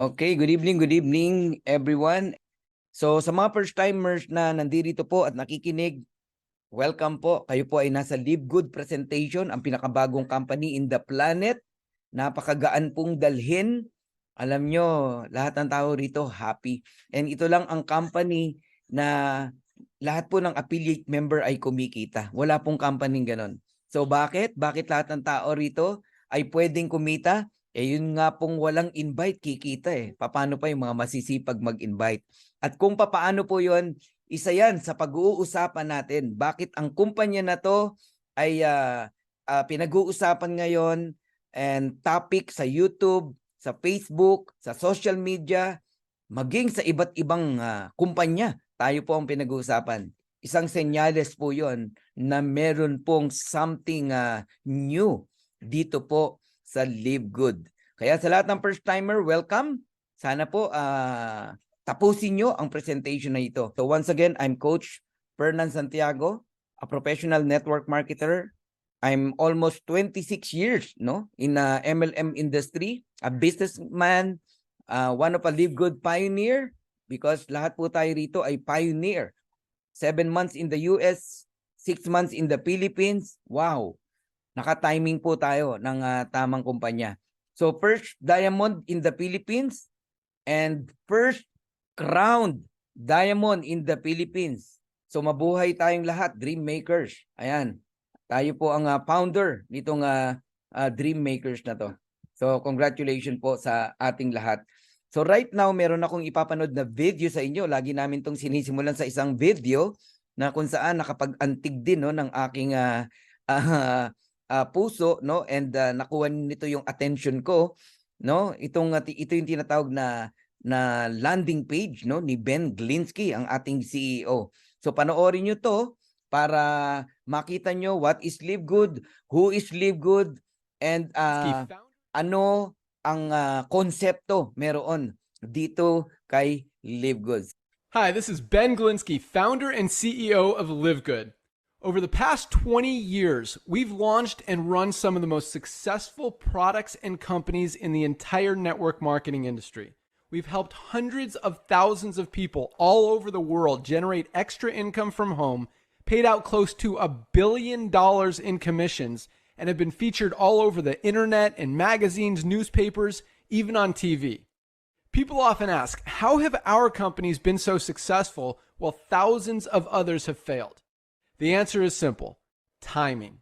Okay, good evening everyone. So sa mga first timers na nandito po at nakikinig, welcome po. Kayo po ay nasa Live Good Presentation, ang pinakabagong company in the planet. Napakagaan pong dalhin. Alam nyo, lahat ng tao rito happy. And ito lang ang company na lahat po ng affiliate member ay kumikita. Wala pong company ganon. So bakit? Bakit lahat ng tao rito ay pwedeng kumita? Yun nga pong walang invite, kikita eh. Paano pa yung mga masisipag mag-invite? At kung paano po yun, isa yan sa pag-uusapan natin. Bakit ang kumpanya na to ay pinag-uusapan ngayon and topic sa YouTube, sa Facebook, sa social media, maging sa iba't ibang kumpanya. Tayo po ang pinag-uusapan. Isang senyales po yon na meron pong something new dito po sa Live Good. Kaya sa lahat ng first timer, welcome. Sana po tapusin nyo ang presentation na ito. So once again, I'm Coach Fernan Santiago, a professional network marketer. I'm almost 26 years in MLM industry, a businessman, one of a Live Good pioneer, because lahat po tayo rito ay pioneer. 7 months in the US, 6 months in the Philippines. Wow! Naka-timing po tayo ng tamang kumpanya. So first diamond in the Philippines and first crowned diamond in the Philippines. So mabuhay tayong lahat, dream makers. Ayan. Tayo po ang founder nitong dream makers na to. So congratulations po sa ating lahat. So right now meron akong ipapanood na video sa inyo. Lagi namin tong sinisimulan sa isang video na kung saan nakapag-antig din ng aking puso and nakuha nito yung attention ko ito yung tinatawag na landing page ni Ben Glinsky, ang ating CEO. So panoorin niyo to para makita nyo what is Live Good, who is Live Good, and ano ang konsepto meron dito kay Live Good. Hi, this is Ben Glinsky, founder and CEO of Live Good. Over the past 20 years, we've launched and run some of the most successful products and companies in the entire network marketing industry. We've helped hundreds of thousands of people all over the world generate extra income from home, paid out close to $1 billion in commissions, and have been featured all over the internet and magazines, newspapers, even on TV. People often ask, how have our companies been so successful while thousands of others have failed? The answer is simple: timing.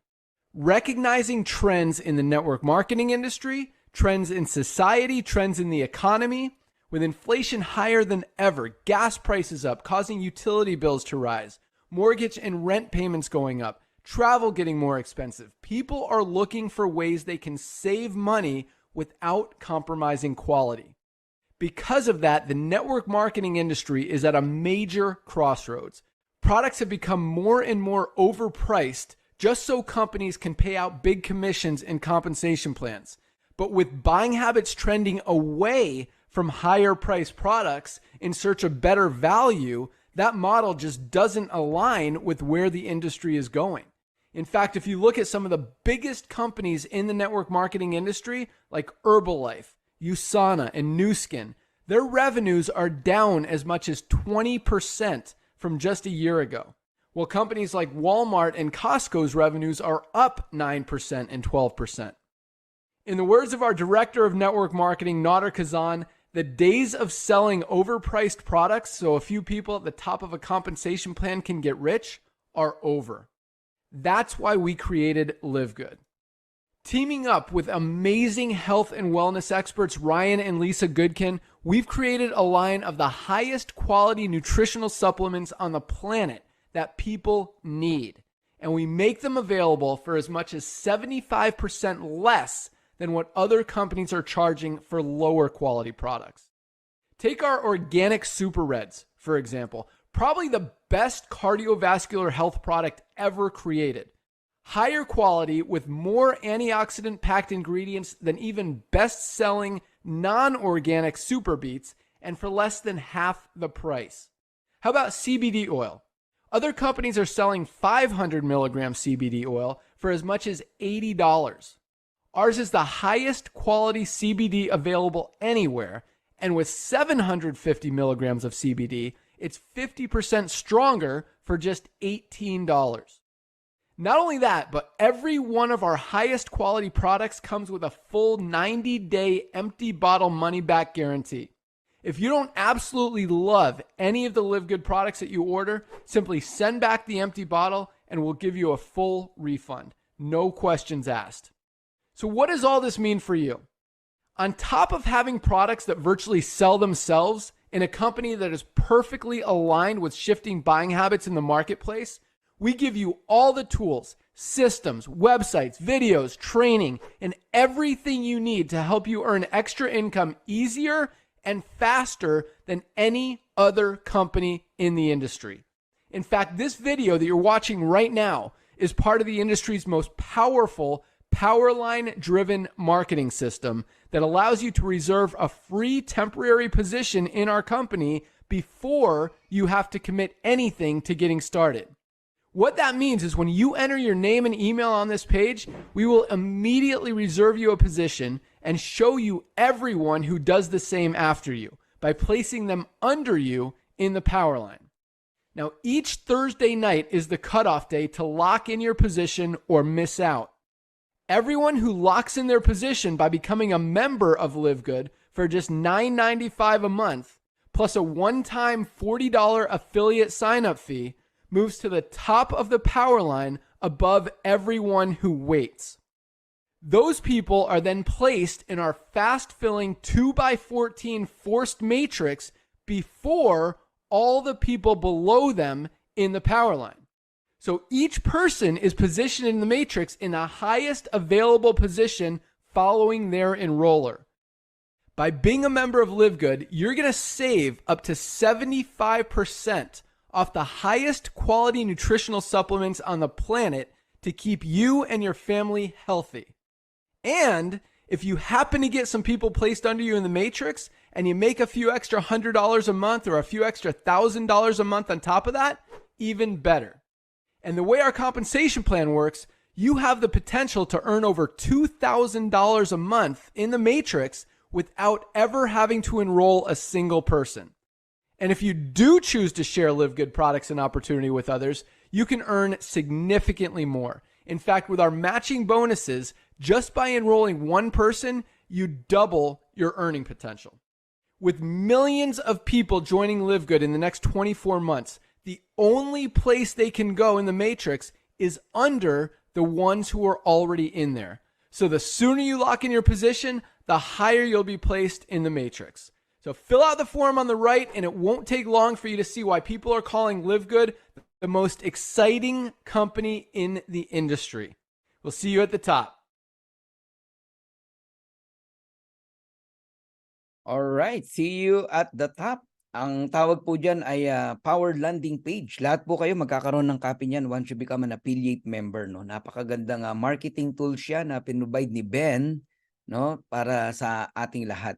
Recognizing trends in the network marketing industry, trends in society, trends in the economy. With inflation higher than ever, gas prices up, causing utility bills to rise, mortgage and rent payments going up, travel getting more expensive, people are looking for ways they can save money without compromising quality. Because of that, the network marketing industry is at a major crossroads. Products have become more and more overpriced just so companies can pay out big commissions and compensation plans. But with buying habits trending away from higher priced products in search of better value, that model just doesn't align with where the industry is going. In fact, if you look at some of the biggest companies in the network marketing industry, like Herbalife, USANA, and Nu Skin, their revenues are down as much as 20% from just a year ago, while companies like Walmart and Costco's revenues are up 9% and 12%. In the words of our director of network marketing, Nader Kazan, the days of selling overpriced products so a few people at the top of a compensation plan can get rich are over. That's why we created Live Good. Teaming up with amazing health and wellness experts Ryan and Lisa Goodkin, we've created a line of the highest quality nutritional supplements on the planet that people need. And we make them available for as much as 75% less than what other companies are charging for lower quality products. Take our organic Super Reds, for example, probably the best cardiovascular health product ever created. Higher quality with more antioxidant-packed ingredients than even best-selling non-organic Super Beets, and for less than half the price. How about CBD oil? Other companies are selling 500 milligram CBD oil for as much as $80. Ours is the highest quality CBD available anywhere, And with 750 milligrams of CBD, it's 50% stronger for just $18. Not only that, but every one of our highest quality products comes with a full 90-day empty bottle money-back guarantee. If you don't absolutely love any of the Live Good products that you order, simply send back the empty bottle and we'll give you a full refund. No questions asked. So what does all this mean for you? On top of having products that virtually sell themselves in a company that is perfectly aligned with shifting buying habits in the marketplace, we give you all the tools, systems, websites, videos, training, and everything you need to help you earn extra income easier and faster than any other company in the industry. In fact, this video that you're watching right now is part of the industry's most powerful Powerline-driven marketing system that allows you to reserve a free temporary position in our company before you have to commit anything to getting started. What that means is when you enter your name and email on this page, we will immediately reserve you a position and show you everyone who does the same after you by placing them under you in the Powerline. Now, each Thursday night is the cutoff day to lock in your position or miss out. Everyone who locks in their position by becoming a member of Live Good for just $9.95 a month, plus a one-time $40 affiliate sign-up fee, moves to the top of the Powerline above everyone who waits. Those people are then placed in our fast-filling 2x14 forced matrix before all the people below them in the Powerline. So each person is positioned in the matrix in the highest available position following their enroller. By being a member of Live Good, you're going to save up to 75% off the highest quality nutritional supplements on the planet to keep you and your family healthy. And if you happen to get some people placed under you in the matrix and you make a few extra $100 a month or a few extra $1,000 a month on top of that, even better. And the way our compensation plan works, you have the potential to earn over $2,000 a month in the matrix without ever having to enroll a single person. And if you do choose to share Live Good products and opportunity with others, you can earn significantly more. In fact, with our matching bonuses, just by enrolling one person, you double your earning potential. With millions of people joining Live Good in the next 24 months, the only place they can go in the matrix is under the ones who are already in there. So the sooner you lock in your position, the higher you'll be placed in the matrix. So fill out the form on the right, and it won't take long for you to see why people are calling Live Good the most exciting company in the industry. We'll see you at the top. All right, see you at the top. Ang tawag po dyan ay Power Landing Page. Lahat po kayo magkakaroon ng copy niyan once you become an affiliate member. No? Napakagandang marketing tool siya na pinrovide ni Ben, no? Para sa ating lahat.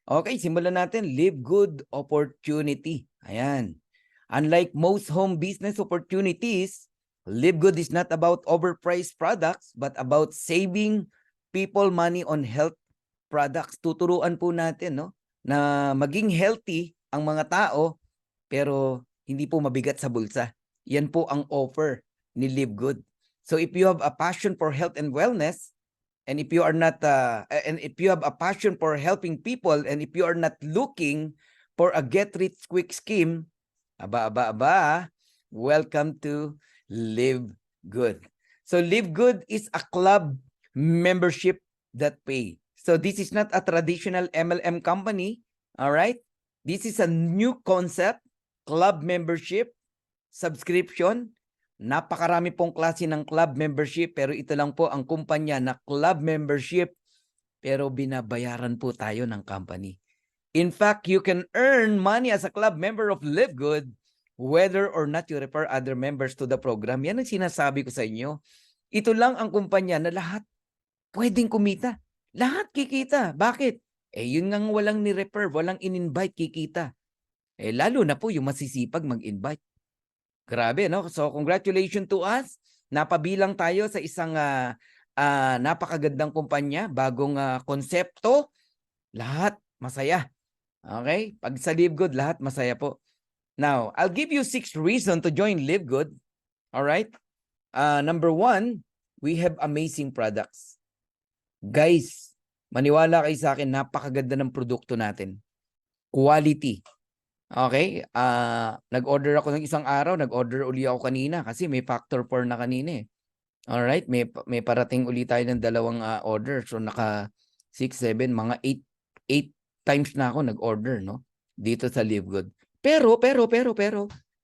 Okay, simulan natin. Live Good Opportunity. Ayan. Unlike most home business opportunities, Live Good is not about overpriced products but about saving people money on health products. Tuturuan po natin, no, na maging healthy ang mga tao pero hindi po mabigat sa bulsa. Yan po ang offer ni Live Good. So if you have a passion for health and wellness, and if you are not and if you have a passion for helping people, and if you are not looking for a get rich quick scheme, welcome to Live Good. So Live Good is a club membership that pay. So this is not a traditional MLM company, all right? This is a new concept, club membership, subscription. Napakarami pong klase ng club membership, pero ito lang po ang kumpanya na club membership, pero binabayaran po tayo ng company. In fact, you can earn money as a club member of Live Good whether or not you refer other members to the program. Yan ang sinasabi ko sa inyo. Ito lang ang kumpanya na lahat pwedeng kumita. Lahat kikita. Bakit? Yun nga walang ni-refer, walang in-invite, kikita. Lalo na po yung masisipag mag-invite. Grabe, no? So, congratulations to us. Napabilang tayo sa isang napakagandang kumpanya, bagong konsepto. Lahat masaya. Okay? Pag sa Live Good, lahat masaya po. Now, I'll give you 6 reasons to join Live Good. All right? Number 1, we have amazing products. Guys, maniwala kayo sa akin, napakaganda ng produkto natin. Quality. Okay? Nag-order ako ng isang araw, nag-order uli ako kanina kasi may factor 4 na kanina eh. Alright, may parating uli tayo ng dalawang order. So naka 6, 7, mga 8 times na ako nag-order, no? Dito sa Live Good. Pero,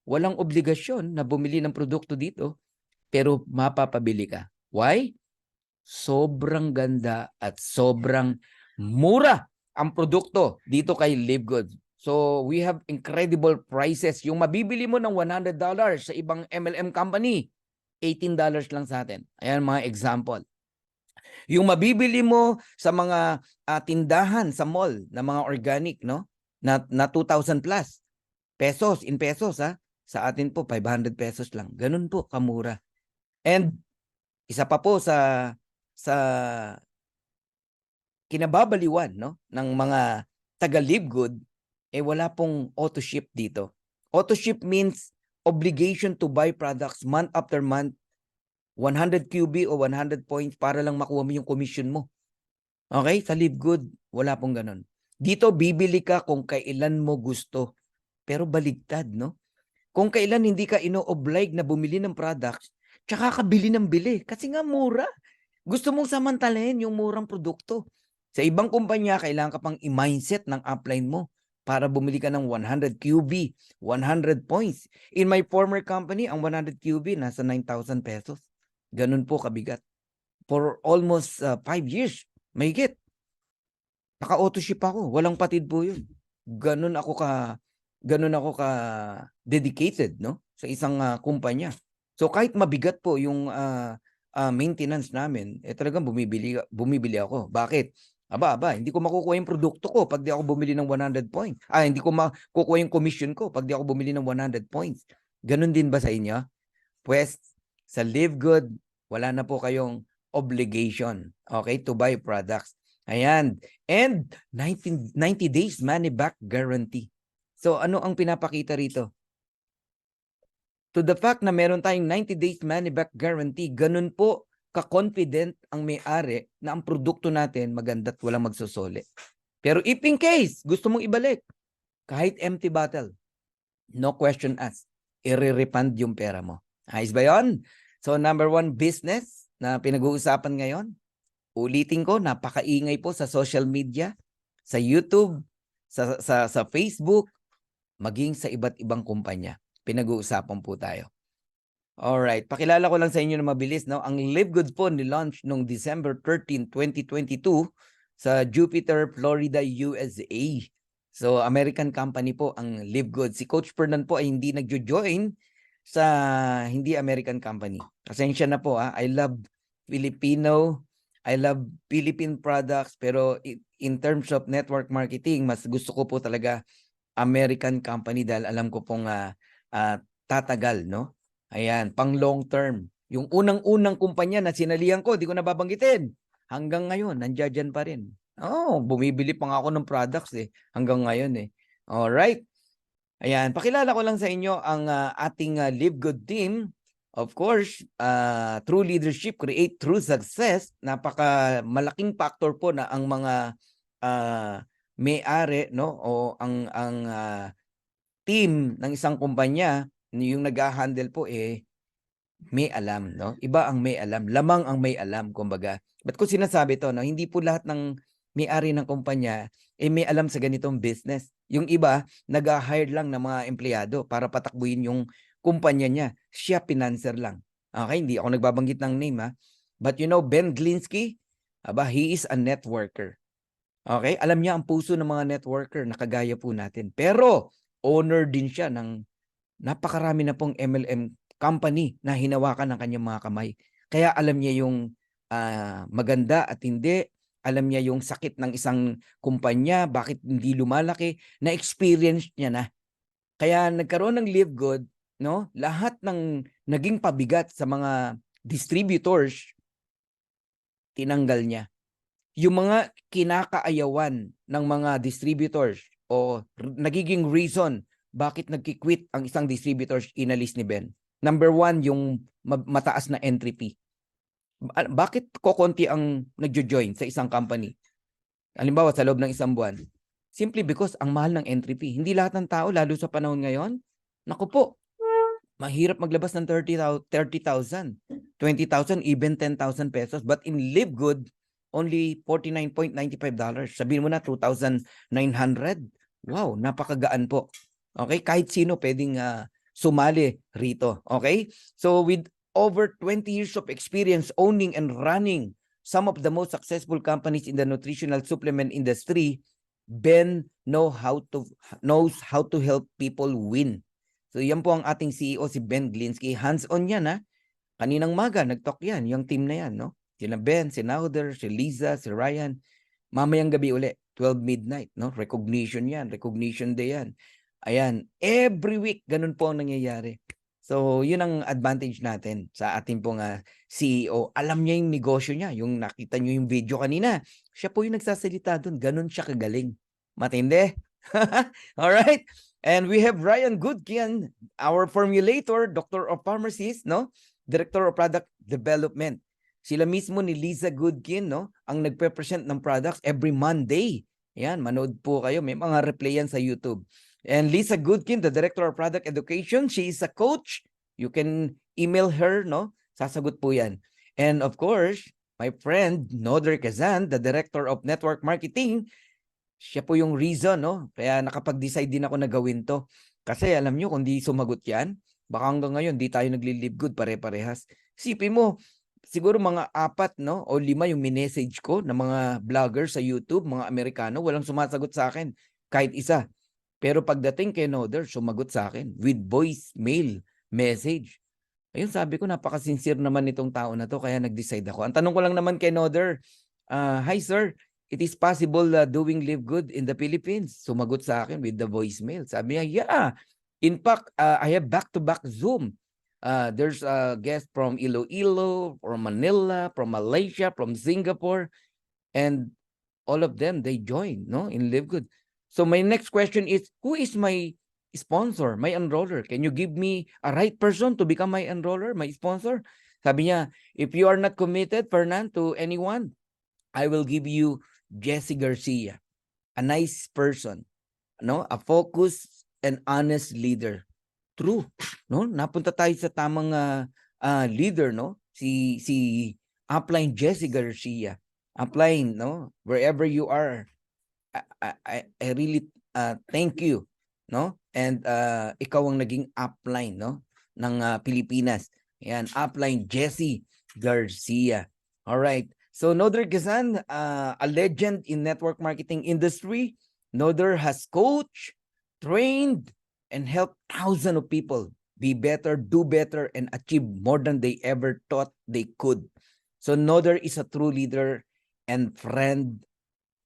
walang obligasyon na bumili ng produkto dito. Pero mapapabili ka. Why? Sobrang ganda at sobrang mura ang produkto dito kay Live Good. So we have incredible prices. Yung mabibili mo ng $100 sa ibang MLM company, $18 lang sa atin. Ayan mga example. Yung mabibili mo sa mga tindahan sa mall na mga organic, no? Na 2,000 plus pesos in pesos ha. Sa atin po 500 pesos lang. Ganun po kamura. And isa pa po sa kinababaliwan, no, ng mga taga Live Good, wala pong auto ship dito. Auto ship means obligation to buy products month after month, 100 QB o 100 points para lang makuha mo yung commission mo. Okay? Sa Live Good, wala pong ganun. Dito, bibili ka kung kailan mo gusto. Pero baligtad, no? Kung kailan hindi ka ino-oblige na bumili ng products, tsaka ka bili ng bili. Kasi nga mura. Gusto mong samantalahin yung murang produkto. Sa ibang kumpanya, kailangan ka pang i-mindset ng upline mo para bumili ka ng 100 QB, 100 points. In my former company, ang 100 QB nasa 9,000 pesos. Ganun po kabigat. For almost 5 years, mahigit. Naka-auto ship ako. Walang patid po yun. Ganun ako ka dedicated, no? Sa isang kumpanya. So kahit mabigat po yung maintenance namin, talagang bumibili ako. Bakit? Aba, hindi ko makukuha yung produkto ko pag di ako bumili ng 100 points. Hindi ko makukuha yung commission ko pag di ako bumili ng 100 points. Ganun din ba sa inyo? Pues, sa Live Good, wala na po kayong obligation, okay, to buy products. Ayan. And 90 days money back guarantee. So, ano ang pinapakita rito? To the fact na meron tayong 90 days money back guarantee, ganun po ka-confident ang may-ari na ang produkto natin maganda at walang magsusoli. Pero if in case gusto mong ibalik, kahit empty bottle, no question asked, i-refund yung pera mo. Ayos ba yun? So number 1 business na pinag-uusapan ngayon, ulitin ko, napakaingay po sa social media, sa YouTube, sa Facebook, maging sa iba't ibang kumpanya. Pinag-uusapan po tayo. Alright, pakilala ko lang sa inyo na mabilis, no? Ang Live Good po ni-launch noong December 13, 2022 sa Jupiter, Florida, USA. So, American company po ang Live Good. Si Coach Fernan po ay hindi nagjo-join sa hindi American company. Pasensya na po, ha? I love Philippine products, pero in terms of network marketing, mas gusto ko po talaga American company dahil alam ko pong tatagal, no? Ayan, pang long term. Yung unang-unang kumpanya na sinalihan ko, di ko nababanggitin. Hanggang ngayon, nandiyan pa rin. Bumibili pa nga ako ng products hanggang ngayon Alright. Ayan, pakilala ko lang sa inyo ang ating Live Good team. Of course, true leadership, create true success. Napaka malaking factor po na ang mga may-ari, no, o ang team ng isang kumpanya, yung nag-handle po may alam, no? Iba ang may alam, lamang ang may alam, kumbaga. Ba't ko sinasabi to, no? Hindi po lahat ng may-ari ng kumpanya may alam sa ganitong business. Yung iba, nag-hire lang ng mga empleyado para patakbuhin yung kumpanya niya. Siya financer lang. Okay, hindi ako nagbabanggit ng name, ha? But you know, Ben Glinsky, he is a networker. Okay, alam niya ang puso ng mga networker na kagaya po natin. Pero owner din siya ng napakarami na pong MLM company na hinawakan ng kanyang mga kamay. Kaya alam niya yung maganda at hindi. Alam niya yung sakit ng isang kumpanya, bakit hindi lumalaki, na-experience niya na. Kaya nagkaroon ng Live Good, no? Lahat ng naging pabigat sa mga distributors, tinanggal niya. Yung mga kinakaayawan ng mga distributors, o nagiging reason bakit nagki-quit ang isang distributor inalis ni Ben. Number one, yung mataas na entry fee. Bakit kokonti ang nagjo-join sa isang company? Halimbawa, sa loob ng isang buwan. Simply because ang mahal ng entry fee. Hindi lahat ng tao, lalo sa panahon ngayon, naku po, mahirap maglabas ng 30,000, 20,000, even 10,000 pesos. But in Live Good, only $49.95. Sabihin mo na, 2,900. Wow, napakagaan po. Okay, kahit sino pwedeng sumali rito. Okay, so with over 20 years of experience owning and running some of the most successful companies in the nutritional supplement industry, Ben knows how to help people win. So yan po ang ating CEO, si Ben Glinsky. Hands-on yan, ha. Kaninang maga, nag-talk yan, yung team na yan, no? Sina Ben, si Nauder, si Liza, si Ryan. Mamayang gabi uli, 12 midnight, no? Recognition yan, recognition day yan. Ayan, every week, ganun po ang nangyayari. So, yun ang advantage natin sa ating pong CEO. Alam niya yung negosyo niya. Yung nakita niyo yung video kanina, siya po yung nagsasalita doon. Ganun siya kagaling. Matindi. Alright? And we have Ryan Goodkian, our formulator, Doctor of Pharmacies, no? Director of Product Development. Sila mismo ni Liza Goodkin, no? Ang nagpe-present ng products every Monday. Yan, manood po kayo. May mga replay yan sa YouTube. And Lisa Goodkin, the Director of Product Education, she is a coach. You can email her, no? Sasagot po yan. And of course, my friend, Noder Kazan, the Director of Network Marketing, siya po yung reason, no? Kaya nakapag-decide din ako na gawin to. Kasi alam nyo, kung di sumagot yan, baka hanggang ngayon, di tayo nagli-live good pare-parehas. Sipin mo, siguro mga 4, no? O 5 yung minessage ko ng mga vlogger sa YouTube, mga Amerikano, walang sumasagot sa akin. Kahit isa. Pero pagdating kay Noder, sumagot sa akin with voicemail message. Ayun, sabi ko, napaka-sincere naman itong tao na to, kaya nag-decide ako. Ang tanong ko lang naman kay Noder, hi sir, it is possible doing Live Good in the Philippines? Sumagot sa akin with the voicemail. Sabi niya, yeah. In fact, I have back-to-back Zoom. There's a guest from Iloilo, from Manila, from Malaysia, from Singapore, and all of them, they join, no, in Live Good. So my next question is, who is my sponsor, my enroller? Can you give me a right person to become my enroller, my sponsor? Sabi niya, if you are not committed, Fernan, to anyone, I will give you Jessie Garcia, a nice person, no, a focused and honest leader. True, no? Napunta tayo sa tamang leader, no? Si upline Jessie Garcia. Upline, no? Wherever you are, I really thank you, no? And ikaw ang naging upline, no, ng Pilipinas. Yan, upline Jessie Garcia. All right. So Noder Kazan, a legend in network marketing industry. Noder has coached, trained, and helped thousands of people be better, do better, and achieve more than they ever thought they could. So Noder is a true leader and friend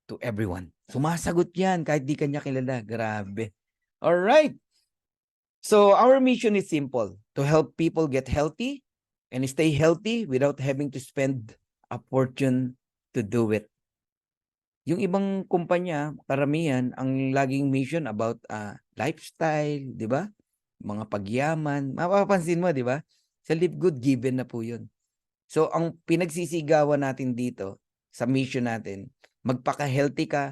to everyone. Sumasagot yan kahit di kanya kilala. Grabe. All right. So our mission is simple, to help people get healthy and stay healthy without having to spend a fortune to do it. Yung ibang kumpanya, karamihan, ang laging mission about lifestyle, di ba? Mga pagyaman. Mapapansin mo, di ba? Sa Live Good, given na po yun. So ang pinagsisigawan natin dito, sa mission natin, magpaka-healthy ka,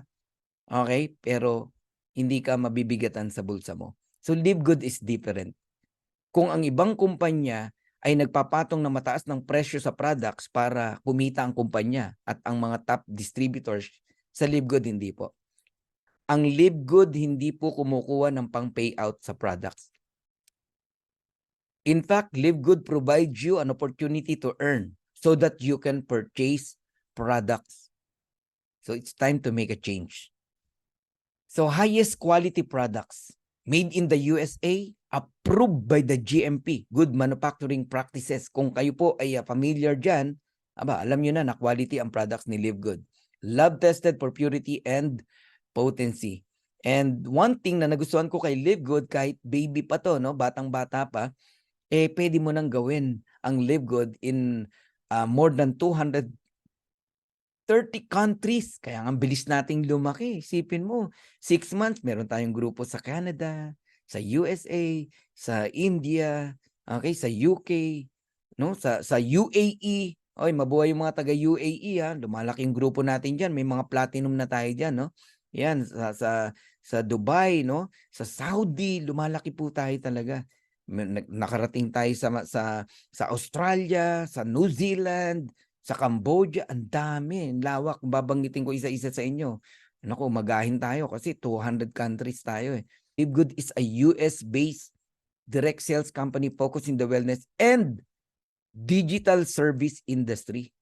okay? Pero hindi ka mabibigatan sa bulsa mo. So Live Good is different. Kung ang ibang kumpanya ay nagpapatong na mataas ng presyo sa products para kumita ang kumpanya at ang mga top distributors, sa Live Good hindi po. Ang Live Good hindi po kumukuha ng pang-payout sa products. In fact, Live Good provides you an opportunity to earn so that you can purchase products. So it's time to make a change. So highest quality products made in the USA, approved by the GMP, Good Manufacturing Practices. Kung kayo po ay familiar dyan, alam nyo na quality ang products ni Live Good. Lab tested for purity and potency. And one thing na nagustuhan ko kay Live Good, kahit baby pa to, no, batang-bata pa, pwede mo nang gawin ang Live Good in more than 200 30 countries. Kaya nga ang bilis nating lumaki. Isipin mo, 6 months, meron tayong grupo sa Canada, sa USA, sa India, okay, sa UK, no, sa UAE. Oy, mabuhay yung mga taga UAE ha. Lumalaki yung grupo natin diyan. May mga platinum na tayo diyan, no? Yan sa Dubai, no? Sa Saudi, lumalaki po tayo talaga. Nakarating tayo sa Australia, sa New Zealand, sa Cambodia, ang dami, ang lawak. Babanggitin ko isa-isa sa inyo. Naku, magahin tayo kasi 200 countries tayo eh. Livegood is a US-based direct sales company focused in the wellness and digital service industry.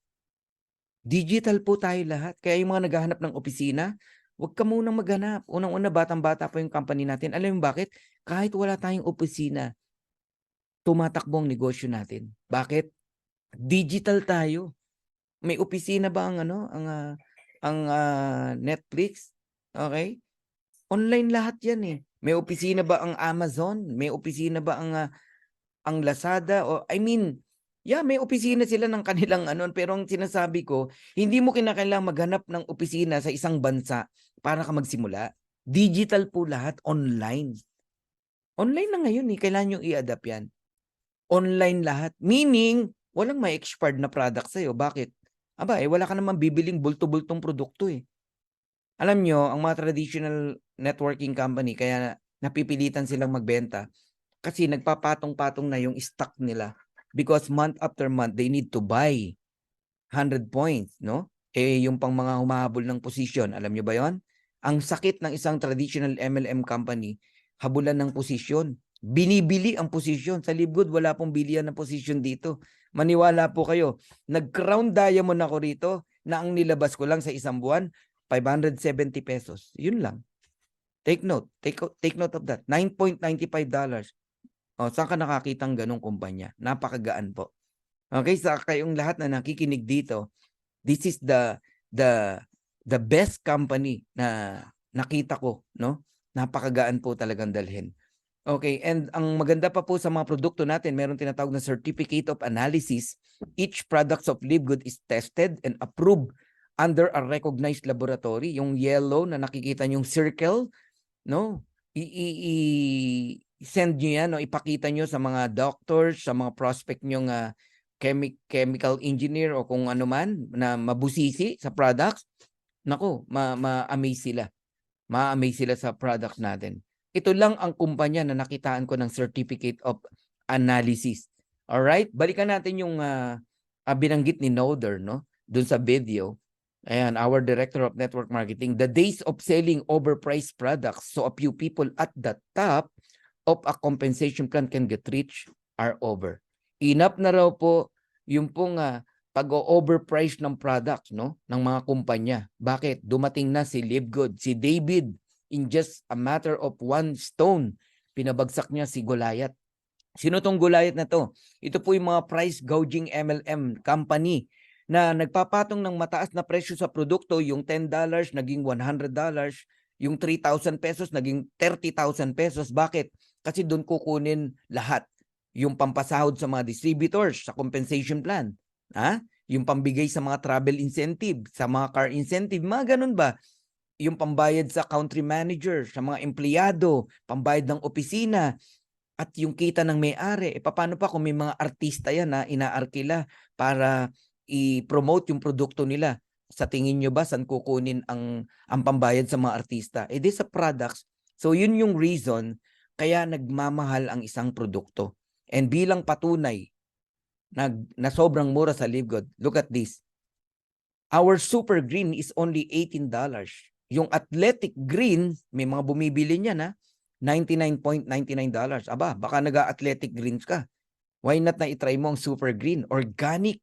Digital po tayo lahat. Kaya yung mga naghahanap ng opisina, huwag ka munang maghanap. Unang-una, batang-bata pa yung company natin. Alam mo bakit? Kahit wala tayong opisina, tumatakbo ang negosyo natin. Bakit? Digital tayo. May opisina ba ang Netflix? Okay? Online lahat 'yan eh. May opisina ba ang Amazon? May opisina ba ang Lazada? O I mean, yeah, may opisina sila ng kanilang pero ang sinasabi ko, hindi mo kinakailangang maghanap ng opisina sa isang bansa para ka magsimula. Digital po lahat, online. Online na ngayon eh, kailangan nyo i-adapt 'yan. Online lahat. Meaning, walang may expired na product sa'yo. Bakit? Aba, wala ka naman bibiling bulto-bultong produkto eh. Alam nyo, ang mga traditional networking company, kaya napipilitan silang magbenta kasi nagpapatong-patong na yung stock nila because month after month, they need to buy 100 points, no? Yung pang mga humahabol ng position, alam nyo ba yon? Ang sakit ng isang traditional MLM company, habulan ng posisyon. Binibili ang posisyon. Sa Livegood, wala pong bilihan ng posisyon dito. Maniwala po kayo. Nag-crown diamond ako rito na ang nilabas ko lang sa isang buwan, 570 pesos. Yun lang. Take note. Take note of that. $9.95. O, saan ka nakakitang ganong kumpanya? Napakagaan po. Okay, sa kayong lahat na nakikinig dito, this is the best company na nakita ko, no? Napakagaan po talagang dalhin. Okay, and ang maganda pa po sa mga produkto natin, meron tinatawag na Certificate of Analysis. Each products of Livegood is tested and approved under a recognized laboratory. Yung yellow na nakikita yung circle, no? I-send nyo yan, no? Ipakita nyo sa mga doctors, sa mga prospect nyo nga chemical engineer o kung ano man na mabusisi sa products. Naku, ma-amaze sila. Ma-amaze sila sa products natin. Ito lang ang kumpanya na nakitaan ko ng Certificate of Analysis. Alright? Balikan natin yung binanggit ni Noder, no? Doon sa video. Ayan, our Director of Network Marketing. The days of selling overpriced products so a few people at the top of a compensation plan can get rich are over. Enough na raw po yung pong pag-overprice ng products, no? Ng mga kumpanya. Bakit? Dumating na si Livegood, si David. In just a matter of one stone, pinabagsak niya si Goliath. Sino tong Goliath na to? Ito po yung mga price gouging MLM company na nagpapatong ng mataas na presyo sa produkto, yung $10 naging $100, yung 3,000 pesos naging 30,000 pesos. Bakit? Kasi doon kukunin lahat. Yung pampasahod sa mga distributors, sa compensation plan. Yung pambigay sa mga travel incentive, sa mga car incentive, mga ganun ba? Yung pambayad sa country manager, sa mga empleyado, pambayad ng opisina, at yung kita ng may-ari. Paano pa kung may mga artista yan na inaarkila para i-promote yung produkto nila? Sa tingin nyo ba, saan kukunin ang pambayad sa mga artista? Di sa products. So yun yung reason kaya nagmamahal ang isang produkto. And bilang patunay na sobrang mura sa Livegood, look at this. Our Super Green is only $18. Yung Athletic Green, may mga bumibili niyan ha, $99.99. Aba, baka nag-athletic greens ka. Why not na itry mo ang Super Green? Organic.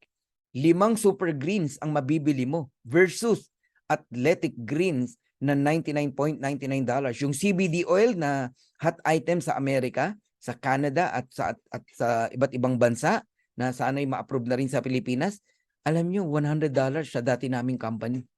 5 Super Greens ang mabibili mo versus Athletic Greens na $99.99. Yung CBD oil na hot item sa Amerika, sa Canada at sa iba't ibang bansa na sana'y ma-approve na rin sa Pilipinas, alam nyo, $100 sa dati naming company.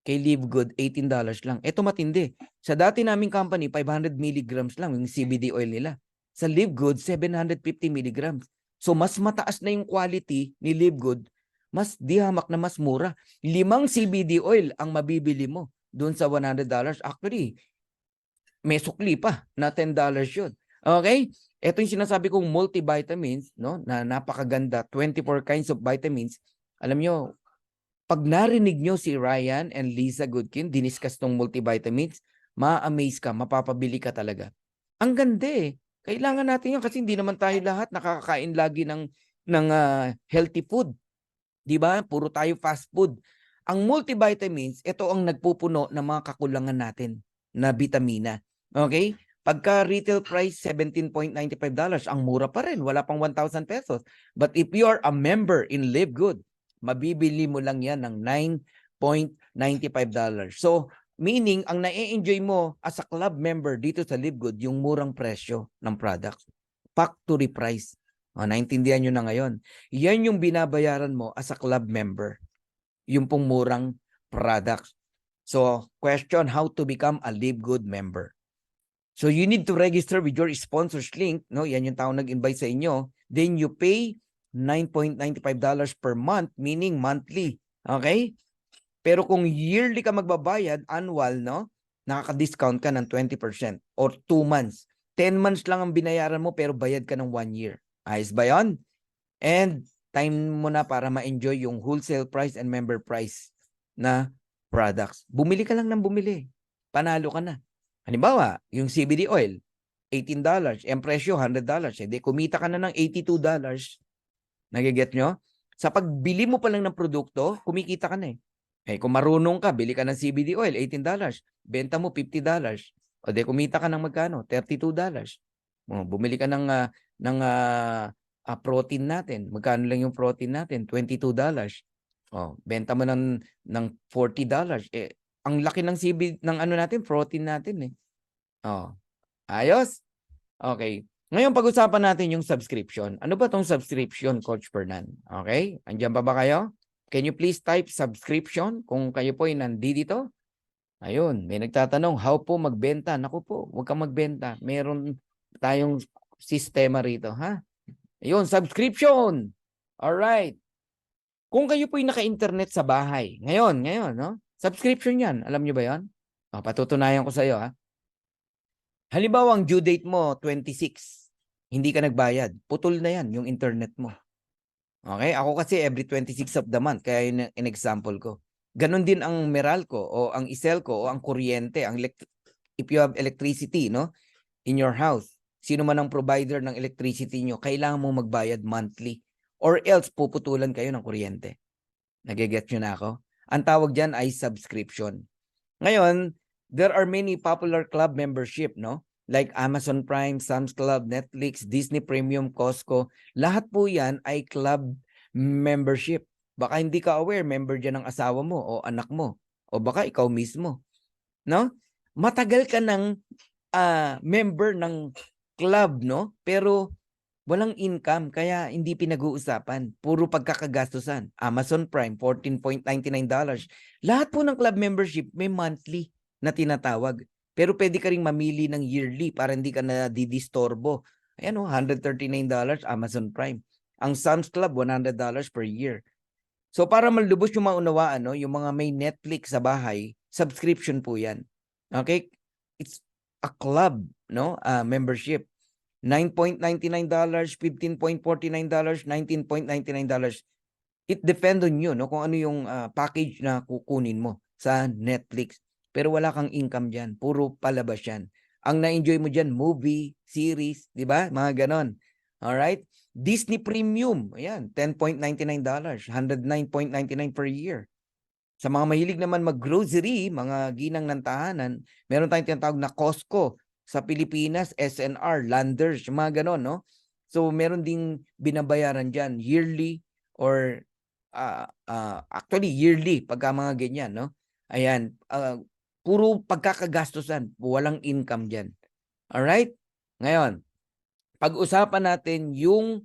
Kay Livegood, $18 lang. Ito matindi. Sa dati naming company, 500 milligrams lang yung CBD oil nila. Sa Livegood, 750 milligrams. So mas mataas na yung quality ni Livegood mas di hamak na mas mura. 5 CBD oil ang mabibili mo doon sa $100. Actually, may sukli pa na $10 yun. Okay? Ito yung sinasabi kong multivitamins, no, na napakaganda, 24 kinds of vitamins. Alam nyo, pag narinig nyo si Ryan and Lisa Goodkin, diniscuss tong multivitamins, ma-amaze ka, mapapabili ka talaga. Ang ganda eh. Kailangan natin yan kasi hindi naman tayo lahat nakakakain lagi ng healthy food. Di ba? Puro tayo fast food. Ang multivitamins, ito ang nagpupuno ng mga kakulangan natin na vitamina. Okay? Pagka retail price, $17.95, ang mura pa rin. Wala pang 1,000 pesos. But if you are a member in Live Good, mabibili mo lang yan ng $9.95. So, meaning, ang na-enjoy mo as a club member dito sa Live Good, yung murang presyo ng product. Factory price. Naintindihan nyo na ngayon. Yan yung binabayaran mo as a club member. Yung pong murang product. So, question, how to become a Live Good member. So, you need to register with your sponsors link. No? Yan yung tao nag-invite sa inyo. Then, you pay $9.95 per month, meaning monthly. Okay? Pero kung yearly ka magbabayad, annual, no? Nakaka-discount ka ng 20% or 2 months. 10 months lang ang binayaran mo pero bayad ka ng 1 year. Ayos ba yun? And time mo na para ma-enjoy yung wholesale price and member price na products. Bumili ka lang ng bumili. Panalo ka na. Halimbawa, yung CBD oil, $18. Ang presyo, $100. Hindi, kumita ka na ng $82. Nagiget nyo? Sa pagbili mo pa lang ng produkto, kumikita ka na eh. Eh, kung marunong ka, bili ka ng CBD oil, $18. Benta mo, $50. O de, kumita ka ng magkano? $32. Bumili ka ng protein natin. Magkano lang yung protein natin? $22. Benta mo ng $40. Eh, ang laki ng ng ano natin, protein natin eh. Ayos? Okay. Ngayon, pag-usapan natin yung subscription. Ano ba tong subscription, Coach Fernan? Okay? Andiyan pa ba kayo? Can you please type subscription kung kayo po ay nandito? Ayun, may nagtatanong, how po magbenta? Naku po, huwag kang magbenta. Meron tayong sistema rito, ha? Ayun, subscription. Alright. Kung kayo po ay naka-internet sa bahay, ngayon, no? Subscription yan. Alam nyo ba yan? Patutunayan ko sa iyo, ha? Halimbawa, ang due date mo, 26. Hindi ka nagbayad. Putol na yan, yung internet mo. Okay? Ako kasi every 26 of the month, kaya yun in example ko. Ganon din ang Meralco o ang Iselco o ang kuryente, if you have electricity, no, in your house. Sino man ang provider ng electricity nyo, kailangan mo magbayad monthly or else puputulan kayo ng kuryente. Nagigets nyo na ako? Ang tawag dyan ay subscription. Ngayon, there are many popular club membership, no? Like Amazon Prime, Sam's Club, Netflix, Disney Premium, Costco. Lahat po yan ay club membership. Baka hindi ka aware, member dyan ng asawa mo o anak mo. O baka ikaw mismo. No? Matagal ka ng member ng club, no? Pero walang income, kaya hindi pinag-uusapan. Puro pagkakagastusan. Amazon Prime, $14.99. Lahat po ng club membership may monthly na tinatawag. Pero pwede ka ring mamili ng yearly para hindi ka na didistorbo. Ayan o, $139 Amazon Prime. Ang Sam's Club, $100 per year. So para malubos yung maunawaan, no, yung mga may Netflix sa bahay, subscription po yan. Okay? It's a club, no, membership. $9.99, $15.49, $19.99. It depends on you, no, kung ano yung package na kukunin mo sa Netflix. Pero wala kang income dyan. Puro palabas yan. Ang na-enjoy mo dyan, movie, series, di ba? Mga ganon. Alright? Disney Premium, ayan, $10.99, $109.99 per year. Sa mga mahilig naman mag-grocery, mga ginang ng tahanan, meron tayong tinatawag na Costco. Sa Pilipinas, SNR, Landers, mga ganon, no? So, meron ding binabayaran dyan, yearly or actually yearly, pagka mga ganyan, no? Ayan, puro pagkakagastusan, walang income dyan. Alright? Ngayon, pag-usapan natin yung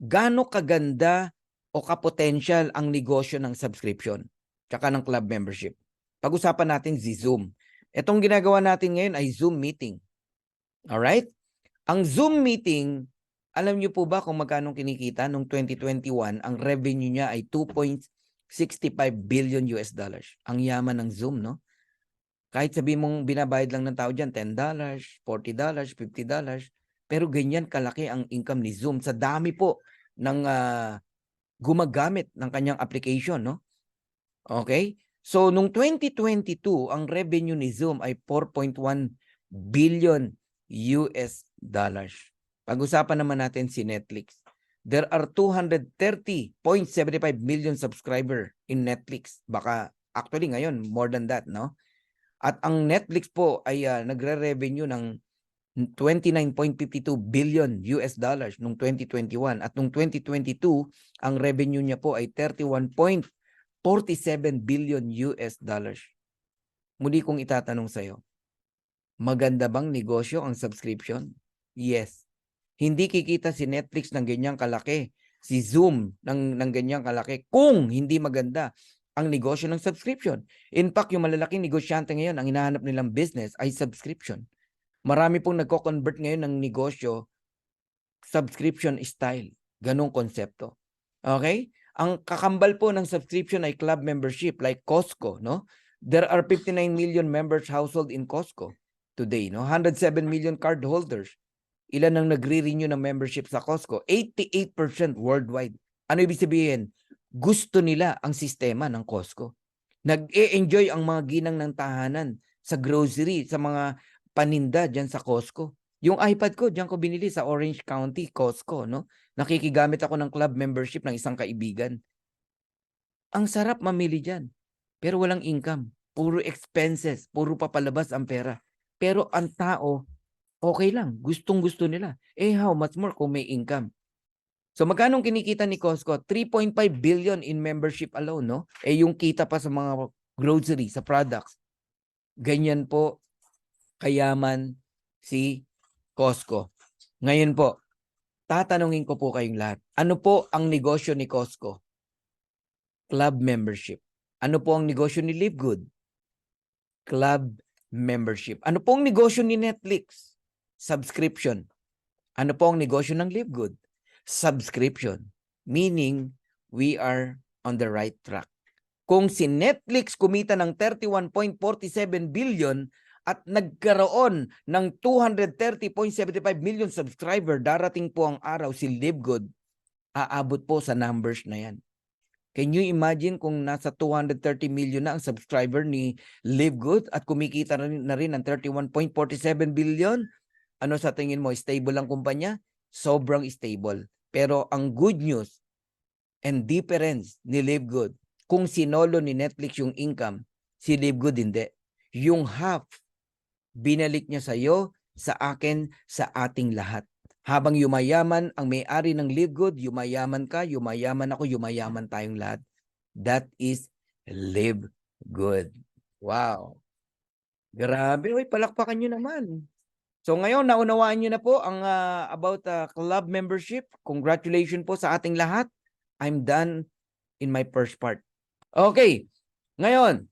gaano kaganda o kapotential ang negosyo ng subscription tsaka ng club membership. Pag-usapan natin si Zoom. Itong ginagawa natin ngayon ay Zoom meeting. Alright? Ang Zoom meeting Alam niyo po ba kung magkano kinikita nung 2021? Ang revenue niya ay 2.65 billion US dollars. Ang yaman ng Zoom, no? Kahit sabihin mong binabayad lang ng tao dyan, $10, $40, $50, pero ganyan kalaki ang income ni Zoom sa dami po ng gumagamit ng kanyang application, no? Okay? So, nung 2022, ang revenue ni Zoom ay 4.1 billion US dollars. Pag-usapan naman natin si Netflix. There are 230.75 million subscriber in Netflix. Baka actually ngayon, more than that, no? At ang Netflix po ay nagre-revenue ng 29.52 billion US dollars nung 2021. At nung 2022, ang revenue niya po ay 31.47 billion US dollars. Muli kong itatanong sa'yo, maganda bang negosyo ang subscription? Yes. Hindi kikita si Netflix ng ganyang kalaki, si Zoom ng ganyang kalaki kung hindi maganda ang negosyo ng subscription. In fact, yung malalaking negosyante ngayon, ang hinahanap nilang business ay subscription. Marami pong nagko-convert ngayon ng negosyo, subscription style. Ganong konsepto. Okay? Ang kakambal po ng subscription ay club membership like Costco, no? There are 59 million members household in Costco today, no? 107 million card holders. Ilan ang nagre-renew ng membership sa Costco? 88% worldwide. Ano ibig sabihin? Gusto nila ang sistema ng Costco. Nag-e-enjoy ang mga ginang ng tahanan sa grocery, sa mga paninda dyan sa Costco. Yung iPad ko, dyan ko binili sa Orange County, Costco, no? Nakikigamit ako ng club membership ng isang kaibigan. Ang sarap mamili dyan. Pero walang income. Puro expenses. Puro papalabas ang pera. Pero ang tao, okay lang. Gustong-gusto nila. How much more kung may income? So magkano kinikita ni Costco? 3.5 billion in membership alone, no? Yung kita pa sa mga grocery, sa products. Ganyan po kayaman si Costco. Ngayon po, tatanungin ko po kayong lahat. Ano po ang negosyo ni Costco? Club membership. Ano po ang negosyo ni Live Good? Club membership. Ano po ang negosyo ni Netflix? Subscription. Ano po ang negosyo ng Live Good? Subscription. Meaning, we are on the right track. Kung si Netflix kumita ng 31.47 billion at nagkaroon ng 230.75 million subscriber, darating po ang araw si Live Good, aabot po sa numbers na yan. Can you imagine kung nasa 230 million na ang subscriber ni Live Good at kumikita na rin ng 31.47 billion? Ano sa tingin mo? Stable ang kumpanya? Sobrang stable. Pero ang good news and difference ni Live Good, kung sinolo ni Netflix yung income, si Live Good hindi. Yung half, binalik niya sa iyo, sa akin, sa ating lahat. Habang yumayaman ang may-ari ng Live Good, yumayaman ka, yumayaman ako, yumayaman tayong lahat. That is Live Good. Wow. Grabe, palakpakan nyo naman. So ngayon, naunawaan nyo na po ang about club membership. Congratulations po sa ating lahat. I'm done in my first part. Okay, ngayon,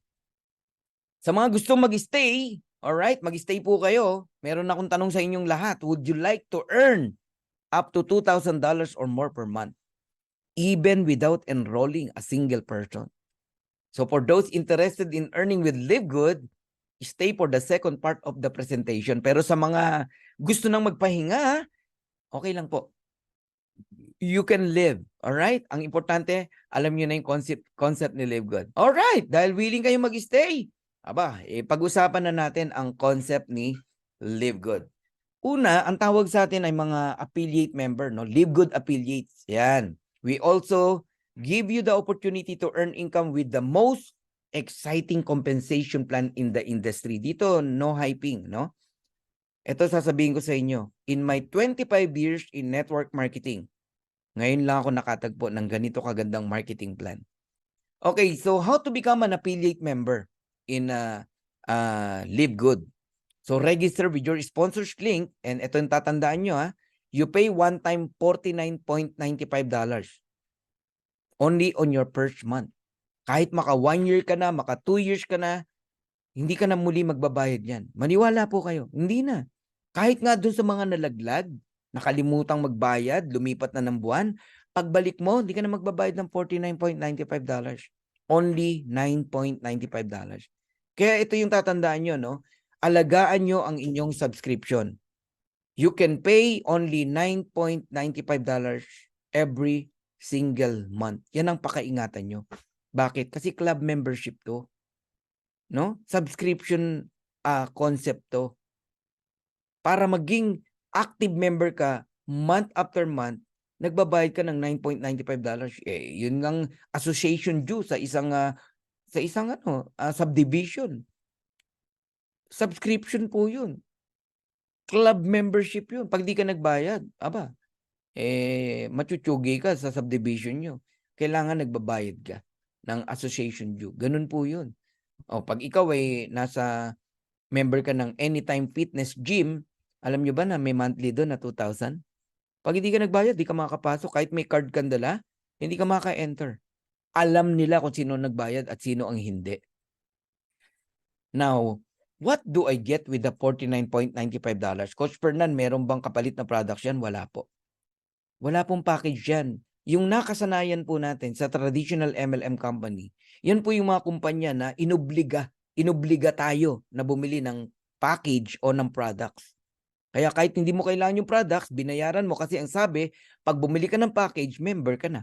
sa mga gustong mag-stay, alright, mag-stay po kayo. Meron akong tanong sa inyong lahat. Would you like to earn up to $2,000 or more per month, even without enrolling a single person? So for those interested in earning with Live Good, stay for the second part of the presentation. Pero sa mga gusto nang magpahinga, okay lang po. You can live. Alright? Ang importante, alam nyo na yung concept ni Live Good. Alright, dahil willing kayo mag-stay, pag-usapan na natin ang concept ni Live Good. Una, ang tawag sa atin ay mga affiliate member, no? Live Good affiliates. Yan. We also give you the opportunity to earn income with the most exciting compensation plan in the industry. Dito, no hyping, no? Ito sasabihin ko sa inyo. In my 25 years in network marketing, ngayon lang ako nakatagpo ng ganito kagandang marketing plan. Okay, so how to become an affiliate member in Live Good? So register with your sponsors link, and ito yung tatandaan nyo, you pay one time $49.95 only on your first month. Kahit maka 1 year ka na, maka 2 years ka na, hindi ka na muli magbabayad yan. Maniwala po kayo, hindi na. Kahit nga dun sa mga nalaglag, Nakalimutang magbayad, lumipat na ng buwan. Pagbalik mo, hindi ka na magbabayad ng $49.95. Only $9.95. Kaya ito yung tatandaan nyo, no? Alagaan nyo ang inyong subscription. You can pay only $9.95 every single month. Yan ang pakaingatan nyo. Bakit? Kasi club membership to. No? Subscription concept to. Para maging active member ka month after month, nagbabayad ka ng $9.95. Yun ngang association due sa isang subdivision. Subscription po yun. Club membership yun. Pag di ka nagbayad, machuchugi ka sa subdivision nyo. Kailangan nagbabayad ka ng association due. Ganun po yun. Pag ikaw ay nasa member ka ng Anytime Fitness Gym, alam nyo ba na may monthly doon na 2,000? Pag hindi ka nagbayad, di ka makakapasok. Kahit may card kang dala, hindi ka maka-enter. Alam nila kung sino nagbayad at sino ang hindi. Now, what do I get with the $49.95? Coach Fernan, meron bang kapalit na products yan? Wala po. Wala pong package yan. Yung nakasanayan po natin sa traditional MLM company, yan po yung mga kumpanya na inobliga tayo na bumili ng package o ng products. Kaya kahit hindi mo kailangan yung products, binayaran mo kasi ang sabi, pag bumili ka ng package, member ka na.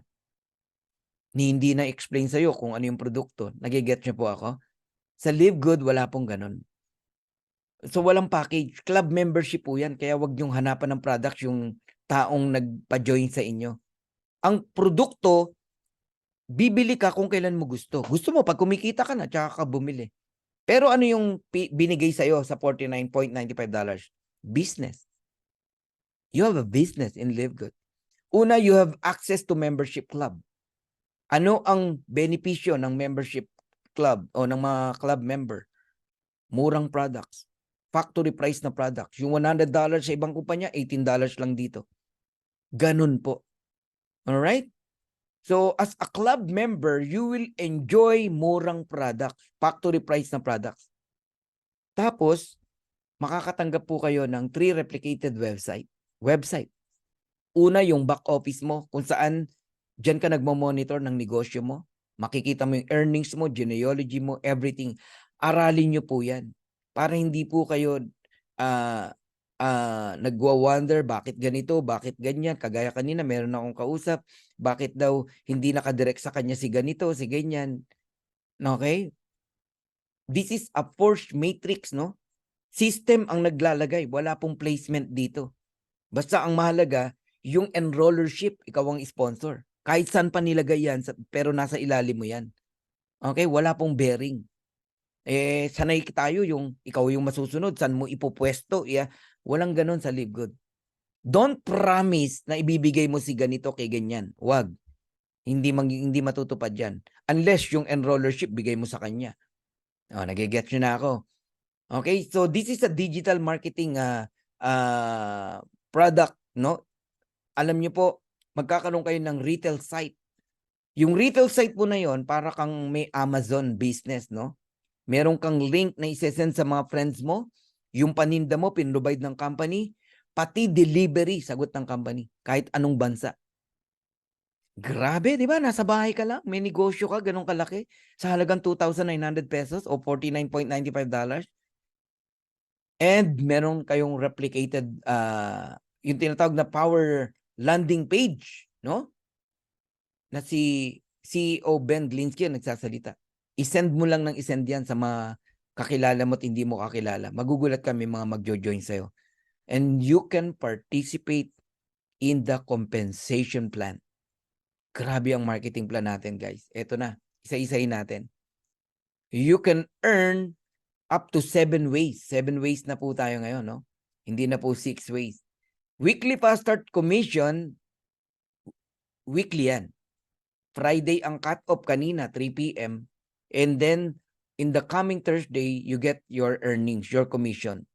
Hindi na explain sa'yo kung ano yung produkto. Nagigets niyo po ako? Sa Live Good, wala pong ganun. So walang package. Club membership po yan. Kaya wag niyong hanapan ng products yung taong nagpa-join sa inyo. Ang produkto, bibili ka kung kailan mo gusto. Gusto mo, pag kumikita ka na, tsaka ka bumili. Pero ano yung binigay sa'yo sa $49.95? Business. You have a business in Live Good. Una, you have access to membership club. Ano ang benepisyo ng membership club o ng mga club member? Murang products. Factory price na products. Yung $100 sa ibang kumpanya, $18 lang dito. Ganun po. Alright? So, as a club member, you will enjoy murang products. Factory price na products. Tapos, makakatanggap po kayo ng 3 replicated website. Una, yung back office mo, kung saan dyan ka nagmo-monitor ng negosyo mo. Makikita mo yung earnings mo, genealogy mo, everything. Aralin nyo po yan. Para hindi po kayo nagwa-wonder, bakit ganito, bakit ganyan. Kagaya kanina, meron akong kausap. Bakit daw hindi nakadirect sa kanya si ganito, si ganyan. Okay? This is a forced matrix, no? System ang naglalagay. Wala pong placement dito. Basta ang mahalaga, yung enrollership, ikaw ang sponsor. Kahit saan pa nilagay yan, pero nasa ilalim mo yan. Okay? Wala pong bearing. Sanay tayo yung ikaw yung masusunod, saan mo ipopwesto. Walang ganun sa Live Good. Don't promise na ibibigay mo si ganito kay ganyan. Wag. Hindi matutupad yan. Unless yung enrollership bigay mo sa kanya. Nagigets nyo na ako. Okay? So this is a digital marketing product, no? Alam nyo po, magkakaroon kayo ng retail site. Yung retail site po na yon, para kang may Amazon business, no? Meron kang link na isesend sa mga friends mo, yung paninda mo, pinrovide ng company, pati delivery, sagot ng company, kahit anong bansa. Grabe, di ba? Nasa bahay ka lang, may negosyo ka, ganun kalaki, sa halagang 2,900 pesos o $49.95. And meron kayong replicated, yung tinatawag na power landing page, no? Na si CEO Ben Glinsky ang nagsasalita. I-send mo lang ng i-send yan sa mga kakilala mo at hindi mo kakilala. Magugulat kami mga magjo-join sa'yo. And you can participate in the compensation plan. Grabe ang marketing plan natin, guys. Ito na, isa-isahin natin. You can earn up to 7 ways. 7 ways na po tayo ngayon, no? Hindi na po 6 ways. Weekly fast start commission, weekly yan. Friday ang cut-off kanina, 3 p.m. And then, in the coming Thursday, you get your earnings, your commission.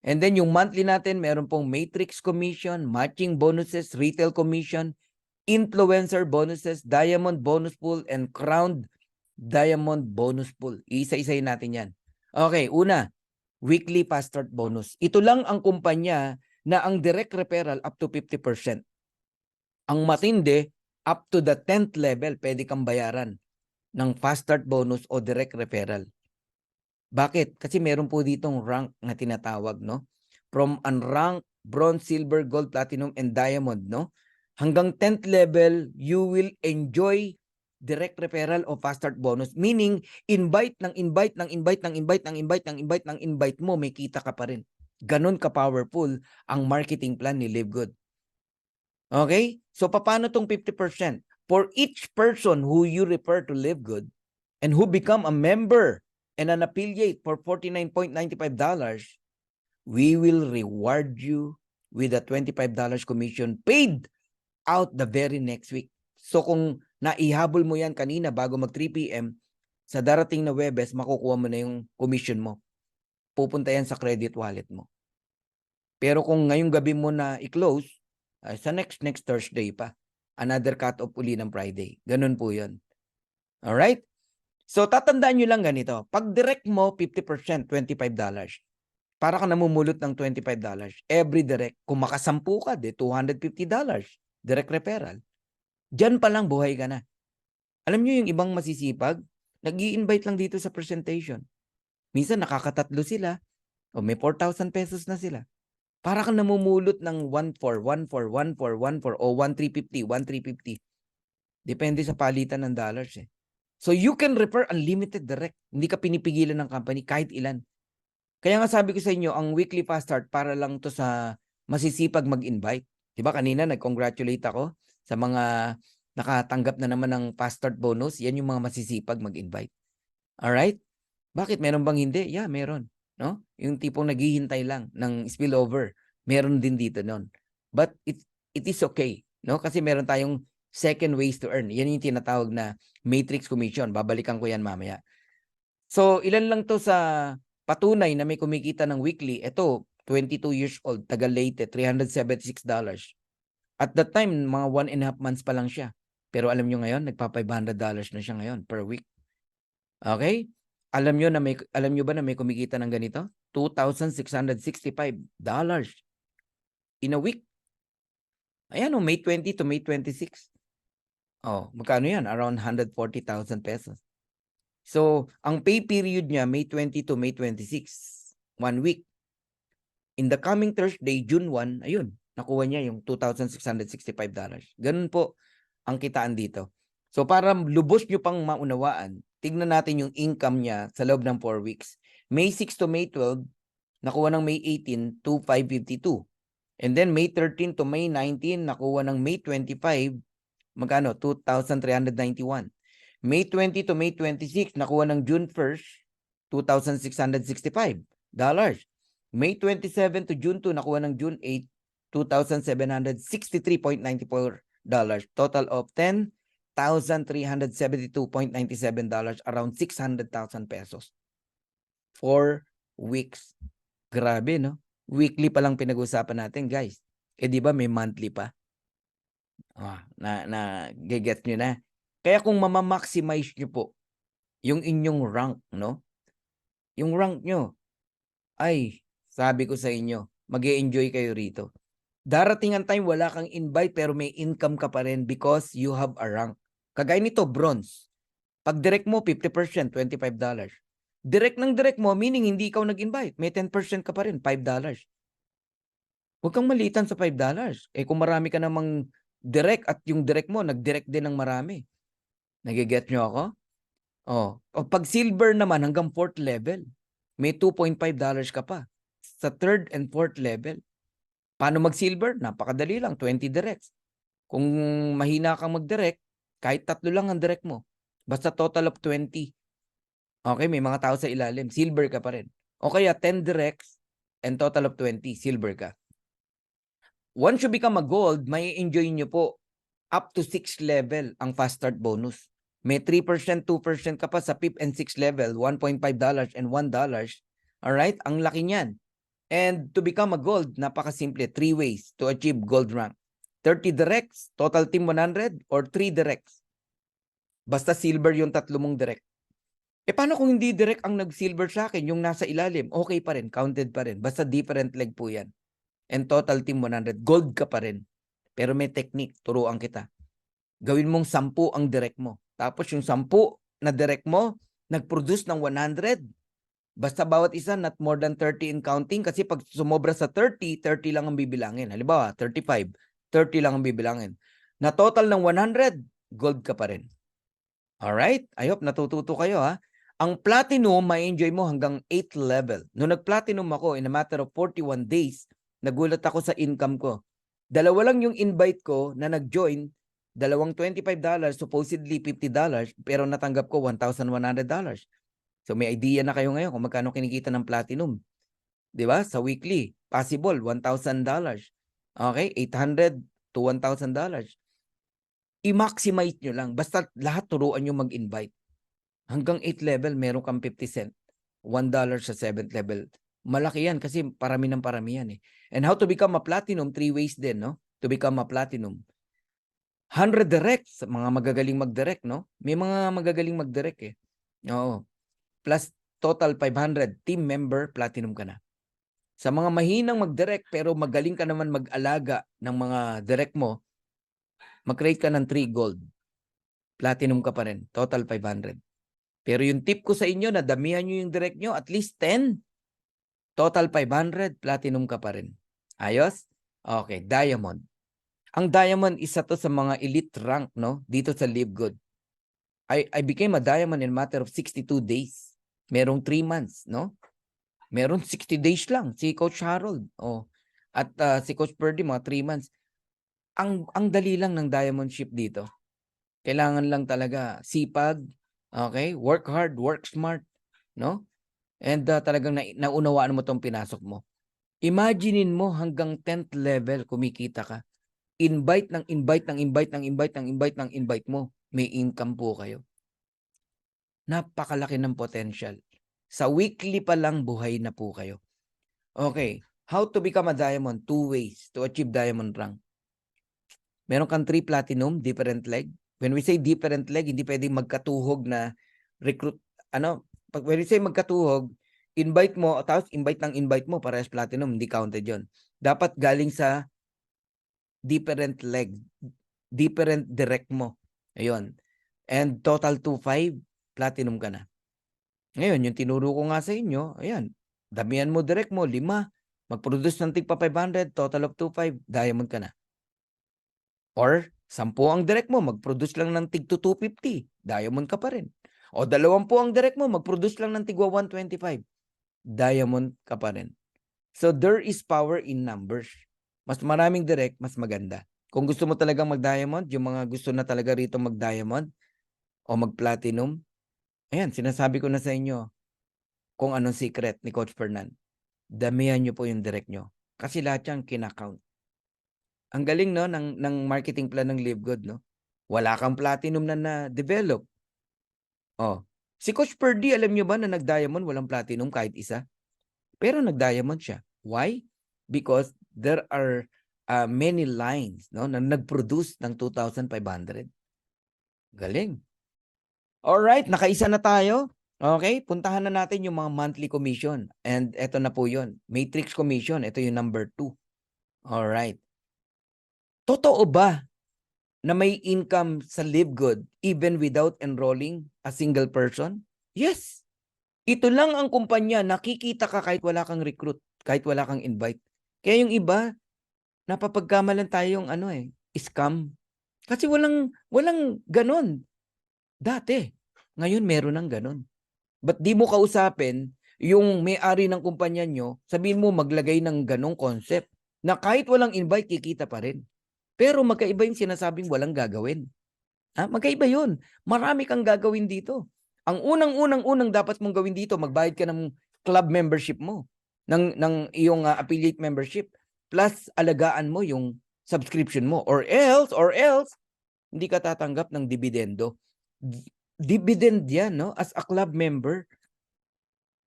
And then, yung monthly natin, meron pong matrix commission, matching bonuses, retail commission, influencer bonuses, diamond bonus pool, and crowned diamond bonus pool. Isa-isahin natin yan. Okay, una, weekly fast start bonus. Ito lang ang kumpanya na ang direct referral up to 50%. Ang matindi, up to the 10th level, pwede kang bayaran ng fast start bonus o direct referral. Bakit? Kasi meron po ditong rank na tinatawag, no? From unranked, bronze, silver, gold, platinum, and diamond, no? Hanggang 10th level, you will enjoy direct referral o fast start bonus. Meaning, invite mo, may kita ka pa rin. Ganon ka-powerful ang marketing plan ni Live Good. Okay? So, paano tong 50%? For each person who you refer to Live Good and who become a member and an affiliate for $49.95, we will reward you with a $25 commission paid out the very next week. So kung naihabol mo yan kanina bago mag 3 p.m., sa darating na Webes, makukuha mo na yung commission mo. Pupunta yan sa credit wallet mo. Pero kung ngayong gabi mo na i-close, sa next Thursday pa. Another cut-off uli ng Friday. Ganun po yun. Alright? So, tatandaan nyo lang ganito. Pag direct mo, 50%, $25. Para ka namumulot ng $25. Every direct. Kung makasampu ka, $250. Direct referral. Diyan pa lang buhay ka na. Alam nyo yung ibang masisipag, nag-i-invite lang dito sa presentation. Minsan nakakatatlo sila, o may 4,000 pesos na sila. Para ka namumulot ng 1,400, 1,400, 1,400, 1,400, o 1,350, 1,350. Depende sa palitan ng dollars eh. So you can refer unlimited direct. Hindi ka pinipigilan ng company kahit ilan. Kaya nga sabi ko sa inyo, ang weekly fast start para lang to sa masisipag mag-invite. Diba kanina nag-congratulate ako sa mga nakatanggap na naman ng fast start bonus. Yan yung mga masisipag mag-invite. Alright? Bakit? Meron bang hindi? Yeah, meron. No? Yung tipong naghihintay lang ng spillover. Meron din dito nun. But it is okay. No? Kasi meron tayong second ways to earn. Yan yung tinatawag na matrix commission. Babalikan ko yan mamaya. So, ilan lang to sa patunay na may kumikita ng weekly. Ito, 22 years old, taga Leyte, $376. At that time, mga 1.5 months pa lang siya. Pero alam nyo ngayon, nagpa $500 na siya ngayon per week. Okay? Alam nyo ba na may kumikita ng ganito? $2,665 in a week. Ayan o, May 20 to May 26. Oh, magkano yan? Around 140,000 pesos. So, ang pay period niya, May 20 to May 26. 1 week. In the coming Thursday, June 1, ayun, nakuha niya yung $2,665. Ganun po ang kitaan dito. So, para lubos nyo pang maunawaan, tignan natin yung income niya sa loob ng 4 weeks. May 6 to May 12, nakuha ng May 18, $2,552. And then May 13 to May 19, nakuha ng May 25, magkano? $2,391. May 20 to May 26, nakuha ng June 1st, $2,665. May 27 to June 2, nakuha ng June 8, $2,763.94. Total of $10,372.97, around 600,000 pesos. 4 weeks. Grabe, no? Weekly pa lang pinag-usapan natin, guys. Eh, di ba may monthly pa? Gigets nyo na. Kaya kung mamamaximize nyo po yung inyong rank, no? Yung rank nyo, ay, sabi ko sa inyo, mag-e-enjoy kayo rito. Darating ang time, wala kang invite pero may income ka pa rin because you have a rank. Kagaya nito, bronze. Pag direct mo, 50%, $25. Direct ng direct mo, meaning hindi ikaw nag-invite. May 10% ka pa rin, $5. Huwag kang malitan sa $5. Eh kung marami ka namang direct at yung direct mo, nag-direct din ng marami. Nagiget nyo ako? O pag silver naman, hanggang 4th level, may $2.5 ka pa. Sa 3rd and 4th level. Paano mag-silver? Napakadali lang, 20 directs. Kung mahina kang mag-direct, kahit 3 lang ang direct mo. Basta total of 20. Okay, may mga tao sa ilalim. Silver ka pa rin. O kaya 10 directs and total of 20. Silver ka. Once you become a gold, may enjoy nyo po up to 6 level ang fast start bonus. May 3%, 2% ka pa sa 5th and 6th level, $1.5 and $1. Alright? Ang laki niyan. And to become a gold, napakasimple. 3 ways to achieve gold rank. 30 directs, total team 100, or 3 directs. Basta silver yung 3 mong direct. Eh paano kung hindi direct ang nag-silver sa akin, yung nasa ilalim? Okay pa rin, counted pa rin. Basta different leg po yan. and total team 100. Gold ka pa rin. Pero may technique, turuan kita. Gawin mong 10 ang direct mo. Tapos yung 10 na direct mo, nag-produce ng 100. Basta bawat isa, not more than 30 in counting. Kasi pag sumobra sa 30, 30 lang ang bibilangin. Halimbawa, 35, 30 lang ang bibilangin. Na total ng 100, gold ka pa rin. Alright? I hope natututo kayo ha. Ang platinum, ma-enjoy mo hanggang 8th level. Noong nag-platinum ako, in a matter of 41 days, nagulat ako sa income ko. Dalawa lang yung invite ko na nag-join, dalawang $25, supposedly $50, pero natanggap ko $1,100. So may idea na kayo ngayon kung magkano kinikita ng platinum. 'Di ba? Sa weekly, possible $1,000. Okay? $800 to $1,000. I-maximize nyo lang. Basta lahat turuan nyo mag-invite. Hanggang 8th level, meron kang 50 cent. $1 sa 7th level. Malaki yan kasi parami ng parami yan eh. And how to become a platinum? 3 ways din, no? To become a platinum. 100 direct. Mga magagaling mag-direct, no? May mga magagaling mag-direct eh. Oo. Plus total 500. Team member, platinum ka na. Sa mga mahinang mag-direct pero magaling ka naman mag-alaga ng mga direct mo, mag-create ka ng 3 gold. Platinum ka pa rin. Total 500. Pero yung tip ko sa inyo na damihan nyo yung direct nyo, at least 10. Total 500, platinum ka pa rin. Ayos? Okay, diamond. Ang diamond, isa to sa mga elite rank, no? Dito sa Live Good. I became a diamond in a matter of 62 days. Merong 3 months, no? Meron 60 days lang. Si Coach Harold. Oh. At si Coach Purdy, mga 3 months. Ang dali lang ng diamond ship dito. Kailangan lang talaga sipag, okay? Work hard, work smart, no? And talagang naunawaan mo tong pinasok mo. Imaginein mo hanggang 10th level kumikita ka. Invite ng invite ng invite ng invite ng invite ng invite mo. May income po kayo. Napakalaki ng potential. Sa weekly pa lang buhay na po kayo. Okay. How to become a diamond? 2 ways to achieve diamond rank. Meron kang 3 platinum, different leg. When we say different leg, hindi pwedeng magkatuhog na recruit, when we say magkatuhog, invite mo, tapos invite mo, parehas platinum, hindi counted yon. Dapat galing sa different leg, different direct mo. Ayun. And total 2.5, platinum ka na. Ngayon, yung tinuro ko nga sa inyo, ayan, damihan mo direct mo, 5, mag-produce ng tigpa 500, total of 2.5, diamond ka na. Or 10 ang direct mo, mag-produce lang ng tig 250, diamond ka pa rin. O 20 ang direct mo, mag-produce lang ng tigwa 125, diamond ka pa rin. So there is power in numbers. Mas maraming direct, mas maganda. Kung gusto mo talagang mag-diamond, yung mga gusto na talaga rito mag-diamond o mag-platinum, ayan, sinasabi ko na sa inyo kung anong secret ni Coach Fernan. Damihan nyo po yung direct nyo. Kasi lahat yan kinakount. Ang galing, no, ng marketing plan ng Live Good, no? Wala kang platinum na na-develop. Oh. Si Coach Purdy, alam nyo ba na nag-diamond, walang platinum kahit isa? Pero nag-diamond siya. Why? Because there are many lines, no, na nag-produce ng 2,500. Galing. Alright, nakaisa na tayo. Okay, puntahan na natin yung mga monthly commission. And eto na po yun. Matrix commission, ito yung number 2. Alright. Totoo ba na may income sa Live Good even without enrolling a single person? Yes. Ito lang ang kumpanya, nakikita ka kahit wala kang recruit, kahit wala kang invite. Kaya yung iba, napapagkamalan tayong scam. Kasi walang ganon. Dati. Ngayon meron ng ganon. Ba't di mo kausapin yung may-ari ng kumpanya nyo, sabihin mo maglagay ng ganong concept na kahit walang invite, kikita pa rin. Pero magkaiba yung sinasabing walang gagawin. Magkaiba yun. Marami kang gagawin dito. Ang unang dapat mong gawin dito, magbayad ka ng club membership mo, ng iyong affiliate membership, plus alagaan mo yung subscription mo. Or else, hindi ka tatanggap ng dividendo. Dividend yan, no? As a club member.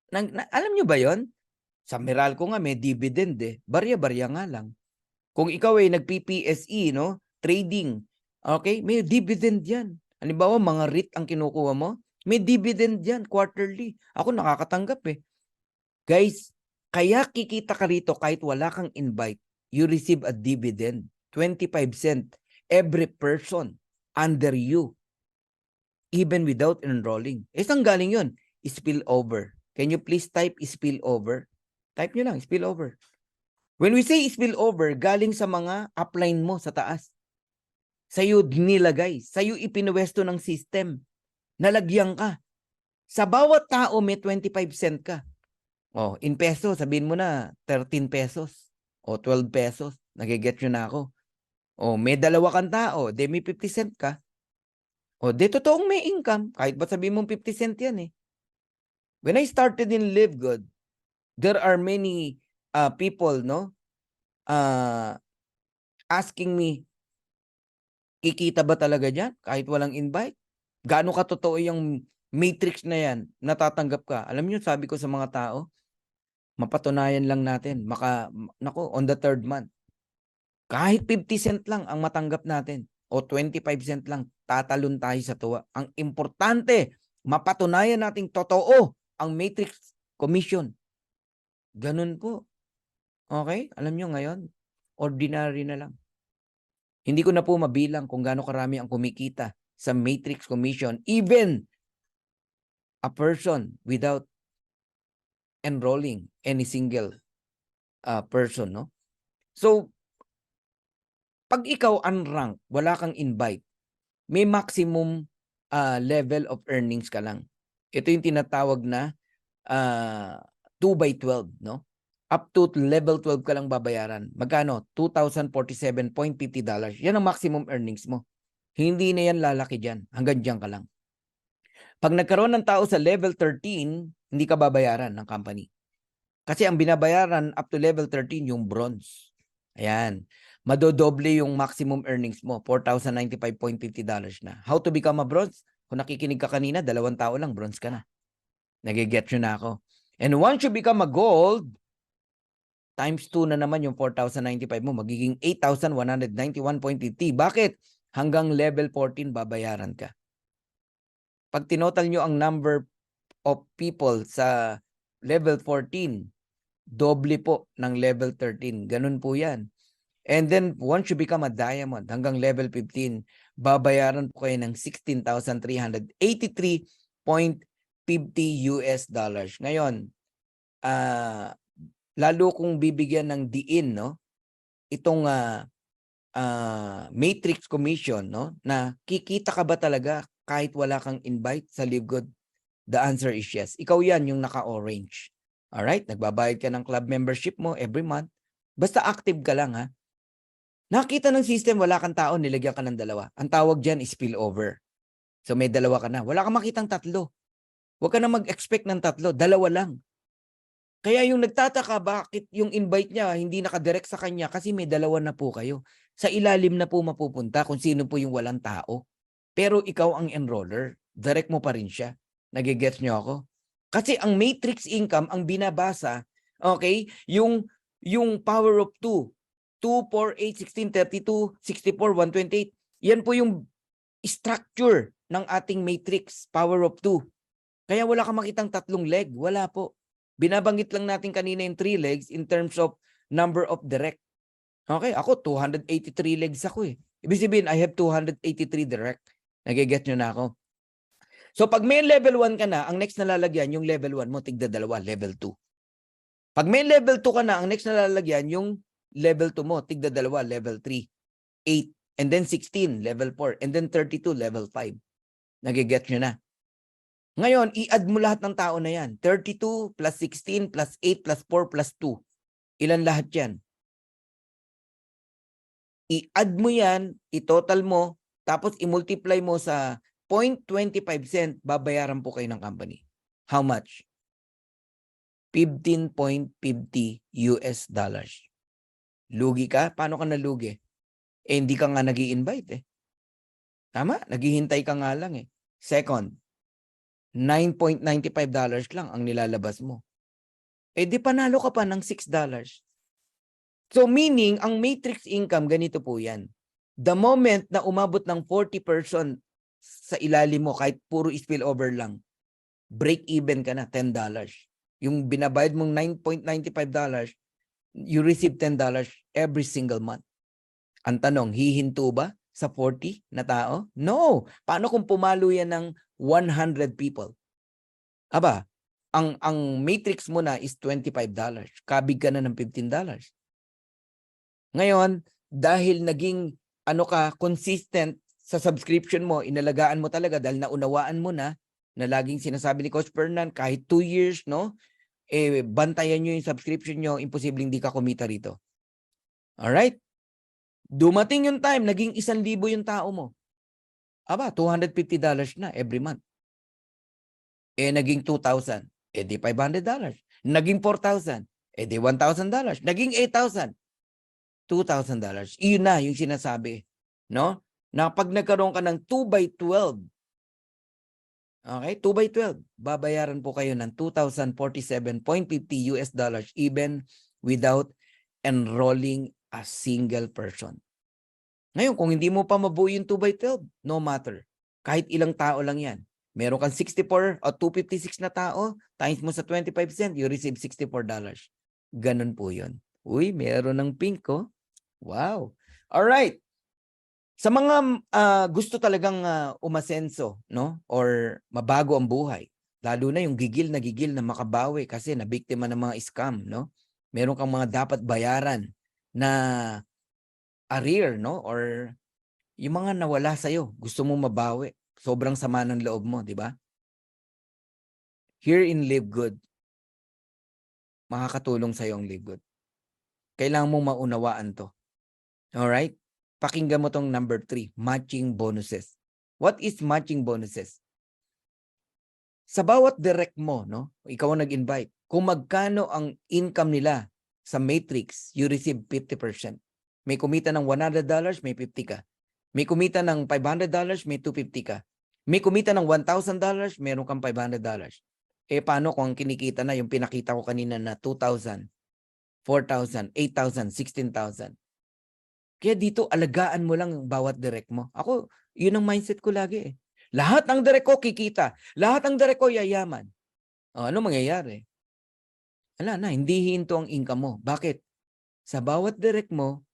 Alam nyo ba yon? Sa Meralco nga may dividend eh. Barya-barya nga lang. Kung ikaw ay nag-PPSE, no? Trading. Okay? May dividend yan. Halimbawa, mga REIT ang kinukuha mo. May dividend yan, quarterly. Ako nakakatanggap eh. Guys, kaya kikita ka rito kahit wala kang invite. you receive a dividend. 25 cent every person under you, even without enrolling. Saan galing yun? Spillover. Can you please type spillover? Type nyo lang, spillover. When we say spillover, galing sa mga upline mo sa taas. Sa'yo nilagay. Sa'yo ipinuwesto ng system. Nalagyan ka. Sa bawat tao may 25 cent ka. Oh, in peso, sabihin mo na 13 pesos o 12 pesos. Nagiget nyo na ako. O, may dalawa kang tao, de may 50 cent ka. O, de totoong may income. Kahit ba sabihin mong 50 cent yan eh. When I started in Live Good, there are many people, no? Asking me, kikita ba talaga dyan? Kahit walang invite? Gaano katotoo yung matrix na yan? Natatanggap ka? Alam niyo, sabi ko sa mga tao, mapatunayan lang natin. Nako, on the 3rd month. Kahit 50 cent lang ang matanggap natin o 25 cent lang, tatalon tayo sa tuwa. Ang importante, mapatunayan nating totoo ang matrix commission. Ganun po. Okay? Alam nyo ngayon, ordinary na lang. Hindi ko na po mabilang kung gaano karami ang kumikita sa matrix commission, even a person without enrolling any single person, no? So, pag ikaw unranked, wala kang invite, may maximum level of earnings ka lang. Ito yung tinatawag na 2/12, no? Up to level 12 ka lang babayaran. Magkano? $2,047.50. Yan ang maximum earnings mo. Hindi na yan lalaki dyan. Hanggang dyan ka lang. Pag nagkaroon ng tao sa level 13, hindi ka babayaran ng company. Kasi ang binabayaran up to level 13 yung bronze. Ayan. Madodoble yung maximum earnings mo. $4,095.50 na. How to become a bronze? Kung nakikinig ka kanina, 2 tao lang, bronze ka na. Nagiget nyo na ako. And once you become a gold, times 2 na naman yung 4,095 mo, magiging 8,191.50. Bakit? Hanggang level 14 babayaran ka. Pag tinotal nyo ang number of people sa level 14, doble po ng level 13. Ganun po yan. And then, once you become a diamond, hanggang level 15, babayaran po kayo ng $16,383.50. Ngayon, lalo kung bibigyan ng diin, no? Itong matrix commission, no? Na kikita ka ba talaga kahit wala kang invite sa Live Good? The answer is yes. Ikaw yan yung naka-orange. Alright? Nagbabayad ka ng club membership mo every month. Basta active ka lang, ha? Nakita ng system, wala kang tao, nilagyan ka ng 2. Ang tawag dyan is spillover. So may 2 ka na. Wala kang makitang 3. Huwag ka na mag-expect ng 3. 2 lang. Kaya yung nagtataka, bakit yung invite niya hindi nakadirect sa kanya? Kasi may 2 na po kayo. Sa ilalim na po mapupunta kung sino po yung walang tao. Pero ikaw ang enroller. Direct mo pa rin siya. Nagigets nyo ako? Kasi ang matrix income, ang binabasa, okay, yung power of 2, 2, 4, 8, 16, 32, 64, 128. Yan po yung structure ng ating matrix, power of 2. Kaya wala kang makitang 3 leg. Wala po. Binabanggit lang natin kanina yung 3 legs in terms of number of direct. Okay, ako 283 legs ako eh. Ibig sabihin, I have 283 direct. Nagigets nyo na ako. So pag may level 1 ka na, ang next na lalagyan, yung level 1 mo, tigda 2, level 2. Pag may level 2 ka na, ang next na lalagyan, yung level 2 mo, tigda 2, level 3, 8, and then 16, level 4, and then 32, level 5. Nagigets nyo na. Ngayon, i-add mo lahat ng tao na yan. 32 plus 16 plus 8 plus 4 plus 2. Ilan lahat yan? I-add mo yan, i-total mo, tapos i-multiply mo sa 0.25 cent, babayaran po kayo ng company. How much? $15.50. Lugi ka? Paano ka nalugi? Hindi ka nga nag-i-invite eh. Tama? Naghihintay ka nga lang eh. Second, $9.95 lang ang nilalabas mo. Di panalo ka pa ng $6. So meaning, ang matrix income, ganito po yan. The moment na umabot ng 40% sa ilalim mo, kahit puro spillover lang, break even ka na, $10. Yung binabayad mong $9.95, you receive $10 every single month. Ang tanong, hihinto ba sa 40 na tao? No. Paano kung pumalo yan ng 100 people? Aba, ang matrix mo na is $25. Kabig ka na ng $15. Ngayon, dahil naging consistent sa subscription mo, inalagaan mo talaga dahil naunawaan mo na laging sinasabi ni Coach Fernan, kahit 2 years, no? Bantayan nyo yung subscription nyo, imposibleng di ka kumita rito. Alright? Dumating yung time, naging 1,000 yung tao mo. Aba, $250 na every month. Naging 2,000. Di $500. Naging 4,000. Di $1,000. Naging 8,000. $2,000. Iyon na yung sinasabi. No? Na pag nagkaroon ka ng 2x12, okay, 2x12, babayaran po kayo ng $2,047.50 even without enrolling a single person. Ngayon, kung hindi mo pa mabuo yung 2x12, no matter. Kahit ilang tao lang yan. Meron kang 64 o 256 na tao, times mo sa 25 cents, you receive $64. Ganun po yun. Uy, meron ng pink, oh. Wow. Alright. Sa mga gusto talagang umasenso, no? Or mabago ang buhay, lalo na yung gigil na makabawi kasi nabiktima ng mga scam, no? Meron kang mga dapat bayaran na arrear, no? Or yung mga nawala sa'yo, gusto mo mabawi. Sobrang sama ng loob mo, di ba? Here in Live Good, makakatulong sa'yo ang Live Good. Kailangan mong maunawaan to. Alright? Pakinggan mo tong number 3, matching bonuses. What is matching bonuses? Sa bawat direct mo, no? Ikaw ang nag-invite. Kung magkano ang income nila sa matrix, you receive 50%. May kumita ng $100, may 50 ka. May kumita ng $500, may 250 ka. May kumita ng $1,000, meron kang $500. Paano kung kinikita na yung pinakita ko kanina na 2,000, 4,000, 8,000, 16,000? Kaya dito, alagaan mo lang bawat direct mo. Ako, yun ang mindset ko lagi. Lahat ng direct ko kikita. Lahat ng direct ko yayaman. Ano mangyayari? Wala na, hindi hinto ang income mo. Bakit? Sa bawat direct mo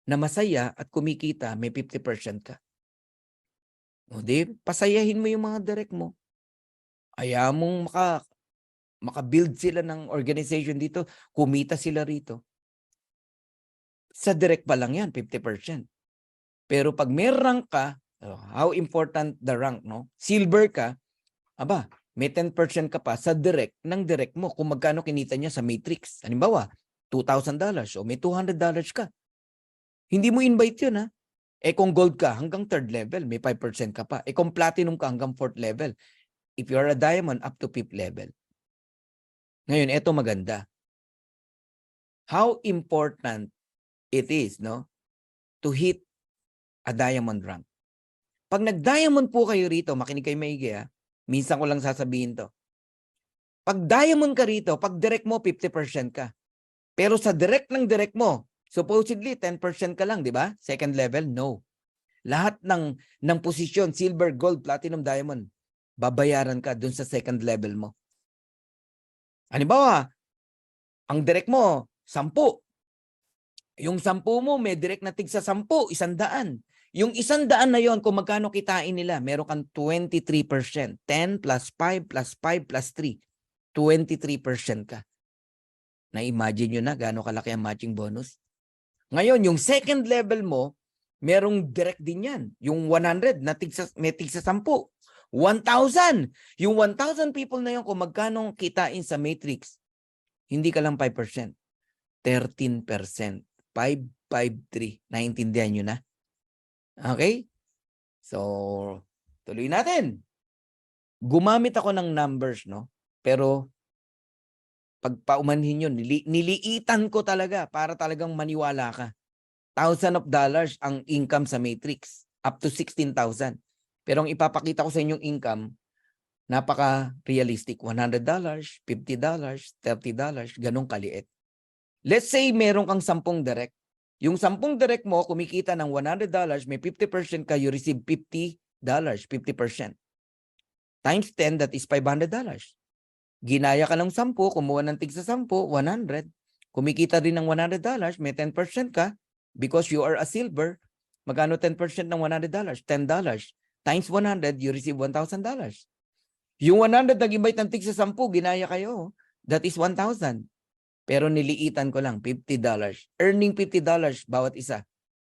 na masaya at kumikita, may 50% ka. Di, pasayahin mo yung mga direct mo. Ayaw mong maka-build sila ng organization dito, kumita sila rito. Sa direct pa lang yan, 50%. Pero pag may rank ka, how important the rank, no? Silver ka, aba, may 10% ka pa sa direct ng direct mo kung magkano kinita niya sa matrix. Halimbawa, $2,000 o may $200 ka. Hindi mo invite yun, ha? Kung gold ka, hanggang 3rd level, may 5% ka pa. Kung platinum ka, hanggang 4th level. If you're a diamond, up to 5th level. Ngayon, eto maganda. How important it is, no, to hit a diamond rank. Pag nag-diamond po kayo rito, makinig kayo maigi, ha? Minsan ko lang sasabihin to. Pag diamond ka rito, pag direct mo, 50% ka. Pero sa direct ng direct mo, supposedly 10% ka lang, di ba? Second level, no. Lahat ng posisyon, silver, gold, platinum, diamond, babayaran ka dun sa second level mo. Halimbawa, ang direct mo, 10. Yung 10 mo, may direct na tig sa 10, 100. Yung 100 na yon, kung magkano kitain nila, meron kang 23%. 10 plus 5 plus 5 plus 3. 23% ka. Na-imagine nyo na gaano kalaki ang matching bonus? Ngayon, yung second level mo, merong direct din yan. Yung 100, may tig sa 10. 1,000. Yung 1,000 people na yun, kung magkano kitain sa matrix, hindi ka lang 5%. 13%. 553. Naintindihan nyo na? Okay? So, tuloy natin. Gumamit ako ng numbers, no? Pero, pag paumanhin yun, niliitan ko talaga para talagang maniwala ka. $1,000 ang income sa matrix. Up to 16,000. Pero ang ipapakita ko sa inyong income, napaka-realistic. $100, $50, $30, ganong kaliit. Let's say meron kang 10 direct. Yung 10 direct mo, kumikita ng $100, may 50% ka, you receive $50, 50%. Times 10, that is $500. Ginaya ka ng 10, kumuha ng tig sa 10, 100. kumikita din ng $100, may 10% ka because you are a silver. Magkano 10% ng $100? $10. Times 100, you receive $1,000. Yung 100 nag-invite ng tig sa 10, ginaya kayo. That is 1,000. Pero niliitan ko lang, $50. Earning $50 bawat isa.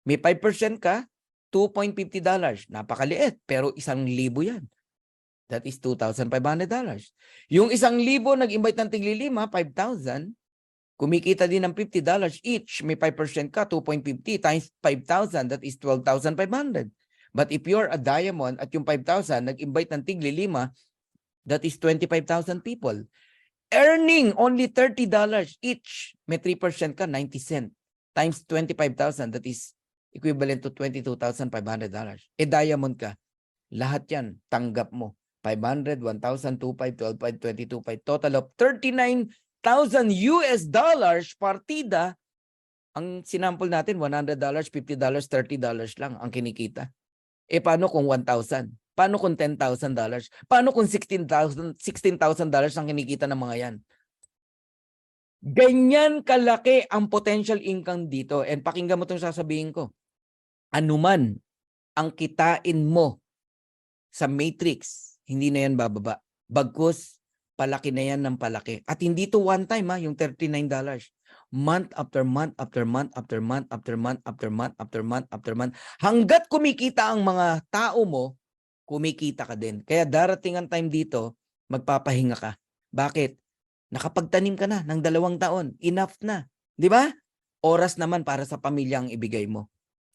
May 5% ka, $2.50. Napakaliit, pero 1,000 yan. That is $2,500. Yung 1,000 nag-invite ng tigli-5, 5,000. Kumikita din ng $50 each. May 5% ka, 2.50 times 5,000. That is 12,500. But if you're a diamond at yung 5,000, nag-invite ng tigli-5, that is 25,000 people. Earning only $30 each. May 3% ka, 90 cent. Times 25,000, that is equivalent to $22,500. Diamond ka. Lahat yan, tanggap mo. 500, 1,000, 2,500, 12,500, 22,500. Total of $39,000 partida. Ang sinample natin, $100, $50, $30 lang ang kinikita. Paano kung 1,000? Paano kung $10,000? Paano kung $16,000 ang kinikita ng mga yan? Ganyan kalaki ang potential income dito. And pakinggan mo itong sasabihin ko. Anuman ang kitain mo sa matrix, hindi na yan bababa. Bagkus, palaki na yan ng palaki. At hindi to one time yung $39. Month after month after month after month after month after month after month after month. Hanggat kumikita ang mga tao mo, kumikita ka din. Kaya darating ang time dito, magpapahinga ka. Bakit? Nakapagtanim ka na ng 2 taon. Enough na. Di ba? Oras naman para sa pamilya ang ibigay mo.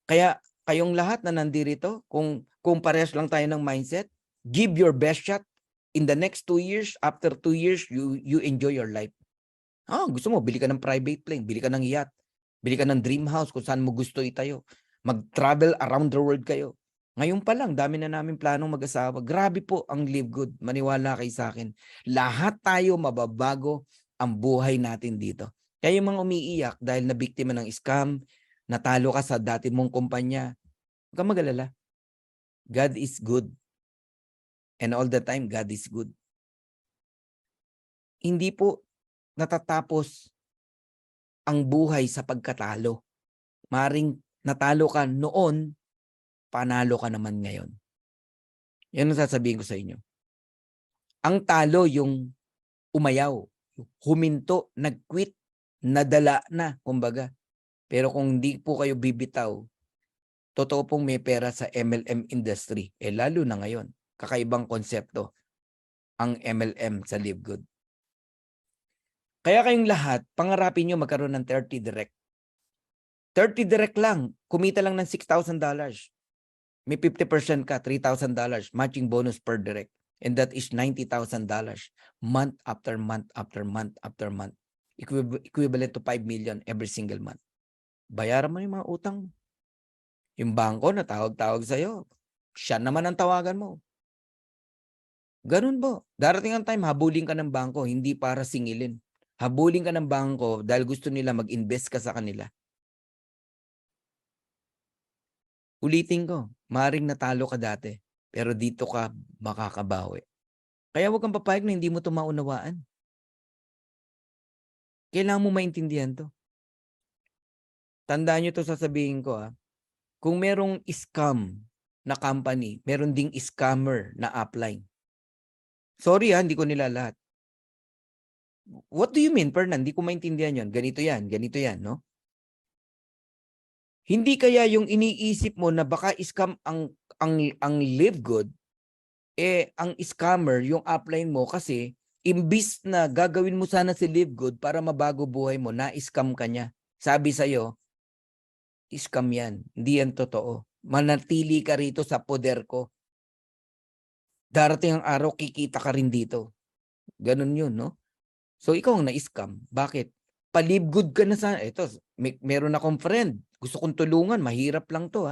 Kaya kayong lahat na nandirito, kung parehas lang tayo ng mindset, give your best shot. In the next 2 years, after 2 years, you enjoy your life. Gusto mo, bili ka ng private plane, bili ka ng yacht, bili ka ng dream house kung saan mo gusto itayo. Mag-travel around the world kayo. Ngayon pa lang, dami na namin planong mag-asawa. Grabe po ang Live Good. Maniwala kayo sa akin. Lahat tayo mababago ang buhay natin dito. Kaya yung mga umiiyak dahil nabiktima ng scam, natalo ka sa dati mong kumpanya, huwag kang mag-alala. God is good. And all the time, God is good. Hindi po natatapos ang buhay sa pagkatalo. Maring natalo ka noon, panalo ka naman ngayon. Yan ang sasabihin ko sa inyo. Ang talo yung umayaw, huminto, nag-quit, nadala na, kumbaga. Pero kung hindi po kayo bibitaw, totoo pong may pera sa MLM industry. Lalo na ngayon, kakaibang konsepto ang MLM sa Live Good. Kaya kayong lahat, pangarapin nyo magkaroon ng 30 direct. 30 direct lang, kumita lang ng $6,000. May 50% ka, $3,000 matching bonus per direct. And that is $90,000 month after month after month after month. Equivalent to 5 million every single month. Bayaran mo yung mga utang. Yung bangko na tawag-tawag sa'yo, siya naman ang tawagan mo. Ganun po. Darating ang time, habulin ka ng bangko, hindi para singilin. Habulin ka ng bangko dahil gusto nila mag-invest ka sa kanila. Ulitin ko, maring natalo ka dati, pero dito ka makakabawi. Kaya huwag kang papayag na hindi mo ito maunawaan. Kailangan mo maintindihan to. Tandaan nyo ito, sasabihin ko. Kung merong scam na company, meron ding scammer na upline. Sorry hindi ko nila lahat. What do you mean, Fernan? Hindi ko maintindihan yon. Ganito yan, no? Hindi kaya yung iniisip mo na baka scam ang Live Good, ang scammer, yung upline mo kasi imbis na gagawin mo sana si Live Good para mabago buhay mo, na-scam ka niya. Sabi sa'yo, scam yan. Hindi yan totoo. Manatili ka rito sa poder ko. Darating ang araw, kikita ka rin dito. Ganun yun, no? So, ikaw ang na-scam. Bakit? Pa-Live Good ka na sa... Ito, meron akong friend. Gusto kong tulungan. Mahirap lang to,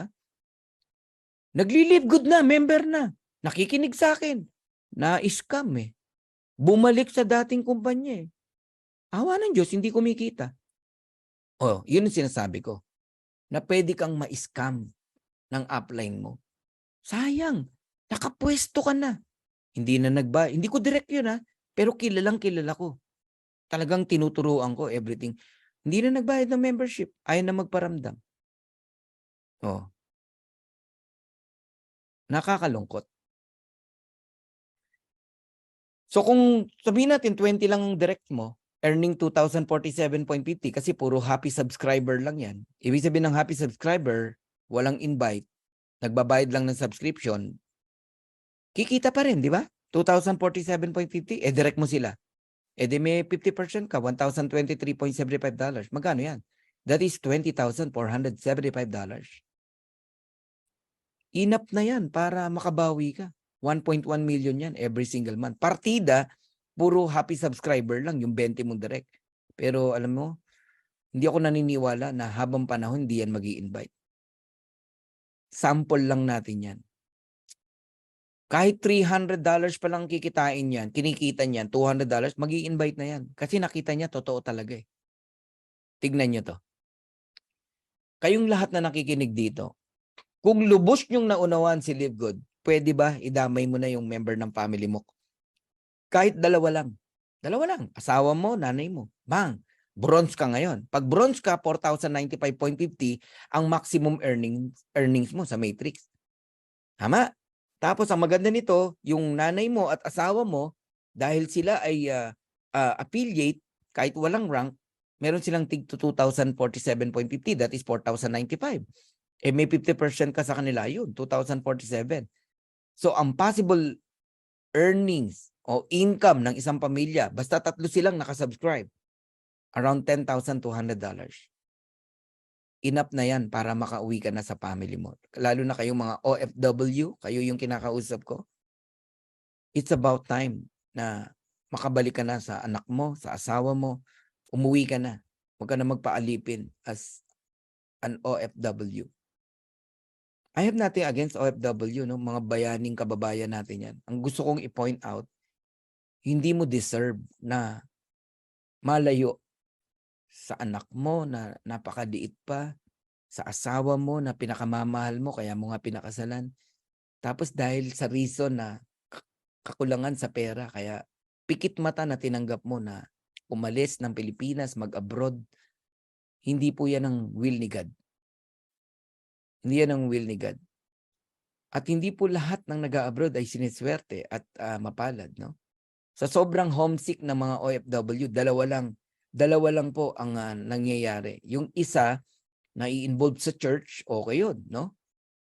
Nagli-Live Good na. Member na. Nakikinig sa akin. Na-scam, Bumalik sa dating kumpanya, Awa ng Diyos, hindi kumikita. Yun ang sinasabi ko. Na pwede kang ma-scam ng upline mo. Sayang. Nakapwesto ka na. Hindi ko direct yun, pero kilala ko. Talagang tinuturuan ko everything. Hindi na nagbayad ng membership. Ayaw na magparamdam. Oh, nakakalungkot. So kung sabihin natin 20 lang ang direct mo, earning 2,047.50 kasi puro happy subscriber lang yan. Ibig sabihin ng happy subscriber, walang invite, nagbabayad lang ng subscription, kikita pa rin, di ba? 2,047.50, direct mo sila. Di may 50% ka, $1,023.75. Magkano yan? That is $20,475. Enough na yan para makabawi ka. 1.1 million yan every single month. Partida, puro happy subscriber lang yung 20 mong direct. Pero alam mo, hindi ako naniniwala na habang panahon hindi yan magi-invite. Sample lang natin yan. Kahit $300 pa lang kikitain yan, kinikita niyan, $200, magi-invite na yan. Kasi nakita niya, totoo talaga eh. Tignan niyo to. Kayong lahat na nakikinig dito, kung lubos niyong naunawan si Live Good, pwede ba idamay mo na yung member ng family mo? Kahit dalawa lang. Dalawa lang. Asawa mo, nanay mo. Bang! Bronze ka ngayon. Pag bronze ka, 4,095.50 ang maximum earnings mo sa Matrix. Tama? Tapos ang maganda nito, yung nanay mo at asawa mo, dahil sila ay affiliate, kahit walang rank, meron silang tig 2,047.50. That is 4,095. May 50% ka sa kanila yun, 2,047. So, ang possible earnings o income ng isang pamilya, basta tatlo silang nakasubscribe, around $10,200. Enough na yan para makauwi ka na sa family mo. Lalo na kayong mga OFW, kayo yung kinakausap ko. It's about time na makabalik ka na sa anak mo, sa asawa mo, umuwi ka na. Huwag ka na magpaalipin as an OFW. I have nothing against OFW, no? Mga bayaning kababayan natin yan. Ang gusto kong i-point out, hindi mo deserve na malayo sa anak mo na napakaliit pa, sa asawa mo na pinakamamahal mo, kaya mo nga pinakasalan. Tapos dahil sa reason na kakulangan sa pera, kaya pikit mata na tinanggap mo na umalis ng Pilipinas, mag-abroad, hindi po yan ang will ni God. Hindi yan ang will ni God. At hindi po lahat ng nag-abroad ay siniswerte at mapalad, no? Sa sobrang homesick ng mga OFW, dalawa lang po ang nangyayari. Yung isa na i-involve sa church, okay yun, no?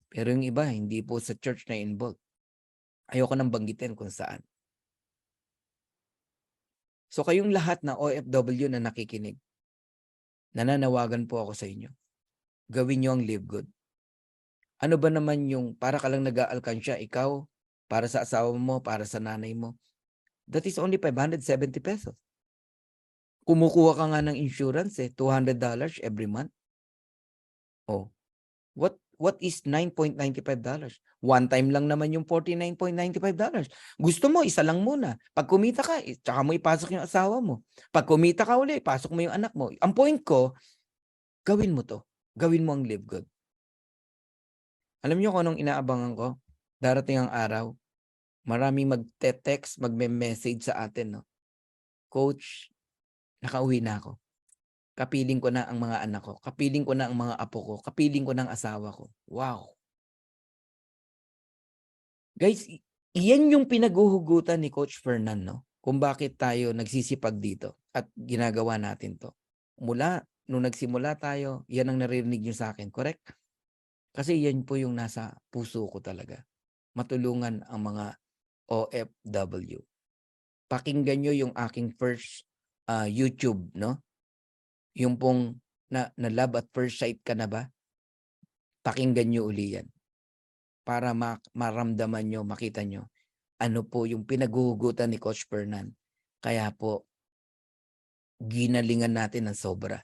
Pero yung iba, hindi po sa church na involved. Ayoko nang banggitin kung saan. So kayong lahat na OFW na nakikinig, nananawagan po ako sa inyo. Gawin nyo ang Live Good. Ano ba naman yung para ka lang nag-aalkansya, ikaw, para sa asawa mo, para sa nanay mo? That is only 570 pesos. Kumukuha ka nga ng insurance $200 every month. Oh, what is $9.95? One time lang naman yung $49.95. Gusto mo, isa lang muna. Pag kumita ka, tsaka mo ipasok yung asawa mo. Pag kumita ka uli, pasok mo yung anak mo. Ang point ko, gawin mo to. Gawin mo ang Live Good. Alam niyo kung anong inaabangan ko? Darating ang araw, maraming magte-text, magme-message sa atin, no? Coach, nakauwi na ako. Kapiling ko na ang mga anak ko. Kapiling ko na ang mga apo ko. Kapiling ko na ang asawa ko. Wow. Guys, iyan yung pinaguhugutan ni Coach Fernan, no? Kung bakit tayo nagsisipag dito at ginagawa natin to. Nung nagsimula tayo, yan ang naririnig nyo sa akin, correct? Kasi yan po yung nasa puso ko talaga. Matulungan ang mga OFW. Pakinggan nyo yung aking first YouTube, no? Yung pong na love at first sight ka na ba? Pakinggan nyo uli yan. Para maramdaman nyo, makita nyo, ano po yung pinaguhugutan ni Coach Fernan. Kaya po, ginalingan natin ng sobra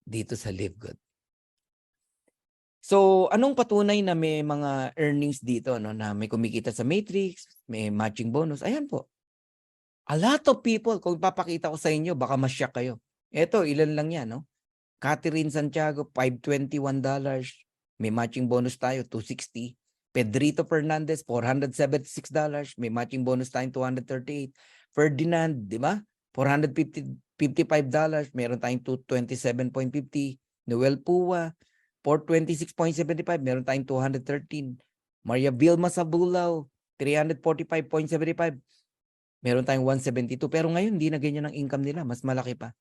dito sa Live Good. So, anong patunay na may mga earnings dito, no, na may kumikita sa Matrix, may matching bonus? Ayan po. A lot of people, kung papakita ko sa inyo, baka ma-shock kayo. Eto, ilan lang yan, no? Catherine Santiago, $521. May matching bonus tayo, $260. Pedrito Fernandez, $476. May matching bonus tayo, $238. Ferdinand, di ba? $455, meron tayong 227.50. Noel Pua, 426.75, meron tayong 213. Maria Vilma Sabulaw, 345.75. Meron tayong 172. Pero ngayon, hindi na ganyan ang income nila. Mas malaki pa.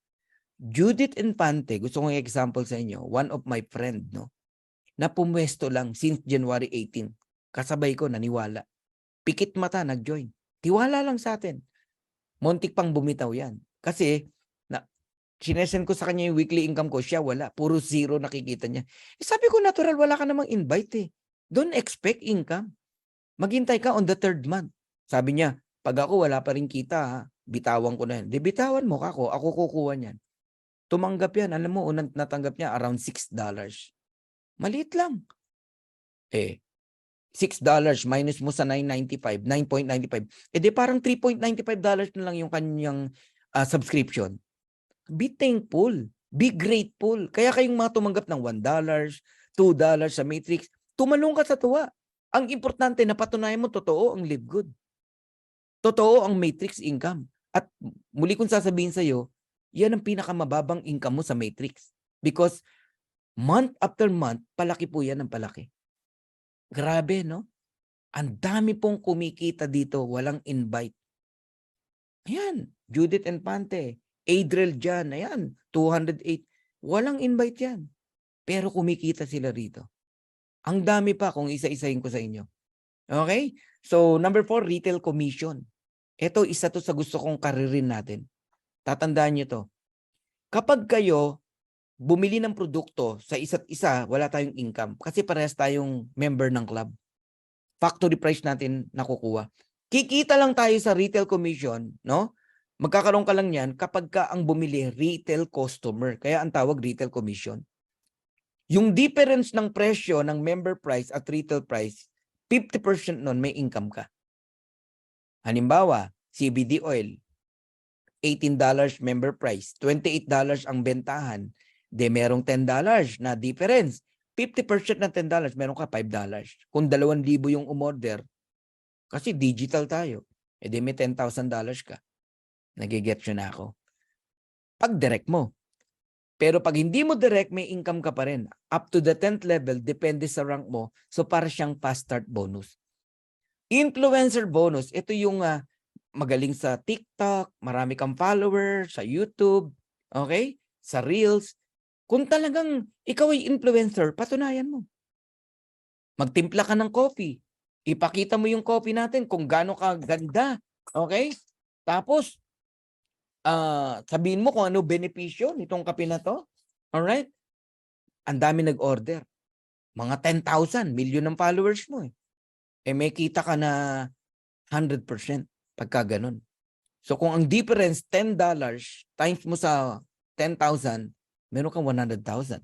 Judith Infante, gusto kong example sa inyo. One of my friend, no? Na pumwesto lang since January 18. Kasabay ko, naniwala. Pikit mata, nag-join. Tiwala lang sa atin. Montik pang bumitaw yan. Kasi, sinesend ko sa kanya yung weekly income ko, siya wala. Puro zero nakikita niya. Sabi ko, natural, wala ka namang invite eh. Don't expect income. Maghintay ka on the 3rd month. Sabi niya, pag ako wala pa rin kita, ha, bitawan ko na yan. Di bitawan mo ako kukuha niyan. Tumanggap yan. Alam mo, unang natanggap niya around $6. Maliit lang. $6 minus mo sa 9.95, 9.95. Di parang $3.95 na lang yung kanyang subscription. Be thankful. Be grateful. Kaya kayong mga tumanggap ng $1, $2 sa Matrix, tumalong ka sa tuwa. Ang importante, napatunayan mo, totoo ang Live Good. Totoo ang Matrix income. At muli kong sasabihin sa'yo, yan ang pinakamababang income mo sa Matrix. Because month after month, palaki po yan ng palaki. Grabe, no? Ang dami pong kumikita dito, walang invite. Ayan, Judith Infante, Adriel Jan, ayan, 208. Walang invite yan. Pero kumikita sila rito. Ang dami pa kung isa-isahin ko sa inyo. Okay? So, number 4, retail commission. Ito, isa to sa gusto kong karirin natin. Tatandaan nyo to. Kapag kayo bumili ng produkto sa isa't isa, wala tayong income. Kasi parehas tayong member ng club. Factory price natin nakukuha. Kikita lang tayo sa retail commission, no? Magkakaroon ka lang yan kapag ka ang bumili retail customer. Kaya ang tawag retail commission. Yung difference ng presyo ng member price at retail price, 50% nun may income ka. Halimbawa, CBD oil, $18 member price, $28 ang bentahan, de merong $10 na difference. 50% ng $10, meron ka $5. Kung 2,000 yung umorder, kasi digital tayo, edi may $10,000 ka. Nagigets yun na ako. Pag direct mo. Pero pag hindi mo direct, may income ka pa rin. Up to the 10th level, depende sa rank mo. So para siyang fast start bonus. Influencer bonus, ito yung magaling sa TikTok, marami kang followers, sa YouTube, okay? Sa Reels. Kung talagang ikaw ay influencer, patunayan mo. Magtimpla ka ng coffee. Ipakita mo yung coffee natin kung gaano ka ganda. Okay? Tapos, sabihin mo kung ano benepisyo nitong kape na to. Alright? Ang dami nag-order. Mga 10,000, million ng followers mo eh. May kita ka na 100% pagka ganun. So kung ang difference $10 times mo sa 10,000, meron kang $100,000.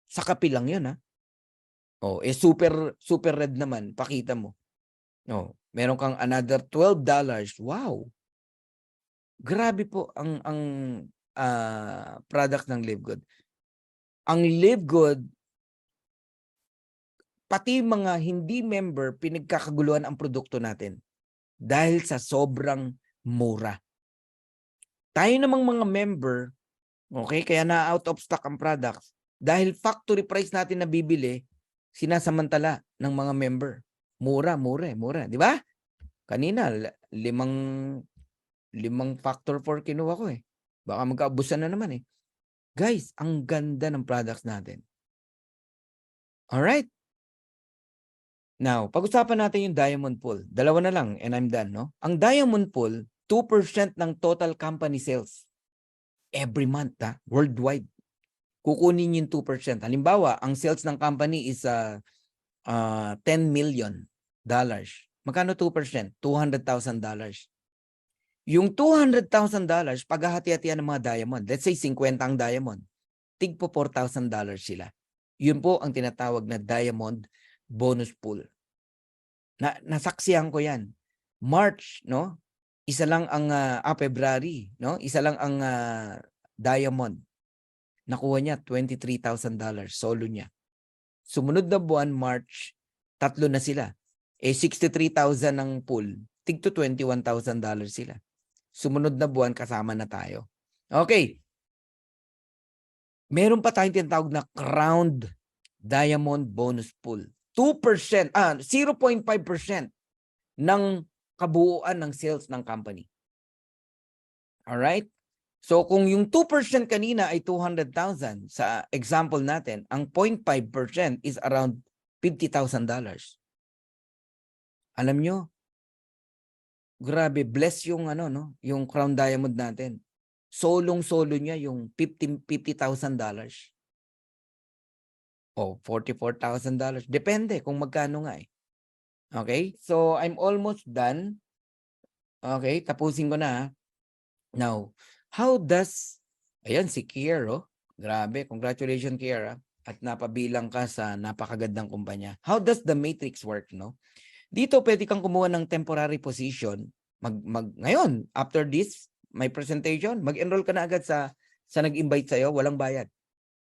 Sa kape lang yun ha. Super red naman, pakita mo. Meron kang another $12. Wow. Grabe po ang product ng Live Good. Ang Live Good, pati mga hindi member, pinagkakaguluhan ang produkto natin dahil sa sobrang mura. Tayo namang mga member, okay, kaya na out of stock ang products dahil factory price natin na bibili, sinasamantala ng mga member. Mura, di ba? Kanina, limang factor 4 kinuha ko eh. Baka magkaabusan na naman eh. Guys, ang ganda ng products natin. Alright? Now, pag-usapan natin yung Diamond Pool. Dalawa na lang and I'm done, no? Ang Diamond Pool, 2% ng total company sales. Every month, worldwide. Kukunin yung 2%. Halimbawa, ang sales ng company is $10 million. Magkano 2%? $200,000. Yung $200,000, paghahati-hatian ng mga diamond, let's say 50 ang diamond, tig po $4,000 sila. Yun po ang tinatawag na diamond bonus pool. Nasaksihan ko yan. March, no? Isa lang ang February, no? Isa lang ang diamond. Nakuha niya $23,000 solo niya. Sumunod na buwan, March, 3 na sila. 63,000 ang pool. Tig to $21,000 sila. sumunod na buwan kasama na tayo. Okay. Meron pa tayong tinatawag na Crowned Diamond Bonus Pool. 2%, 0.5% ng kabuuan ng sales ng company. Alright? So kung yung 2% kanina ay 200,000 sa example natin, ang 0.5% is around $50,000. Alam nyo, grabe, bless yung yung Crown Diamond natin. Solong-solo niya yung $50,000. O $44,000. Depende kung magkano nga eh. Okay? So I'm almost done. Okay, tapusin ko na. Now, how does, ayan si Kier, oh. Grabe, congratulations Kier, ah. At napabilang ka sa napakagandang kumpanya. How does the matrix work, no? Dito pwede kang kumuha ng temporary position. Ngayon, after this, my presentation, mag-enroll ka na agad sa nag-invite sa'yo, walang bayad.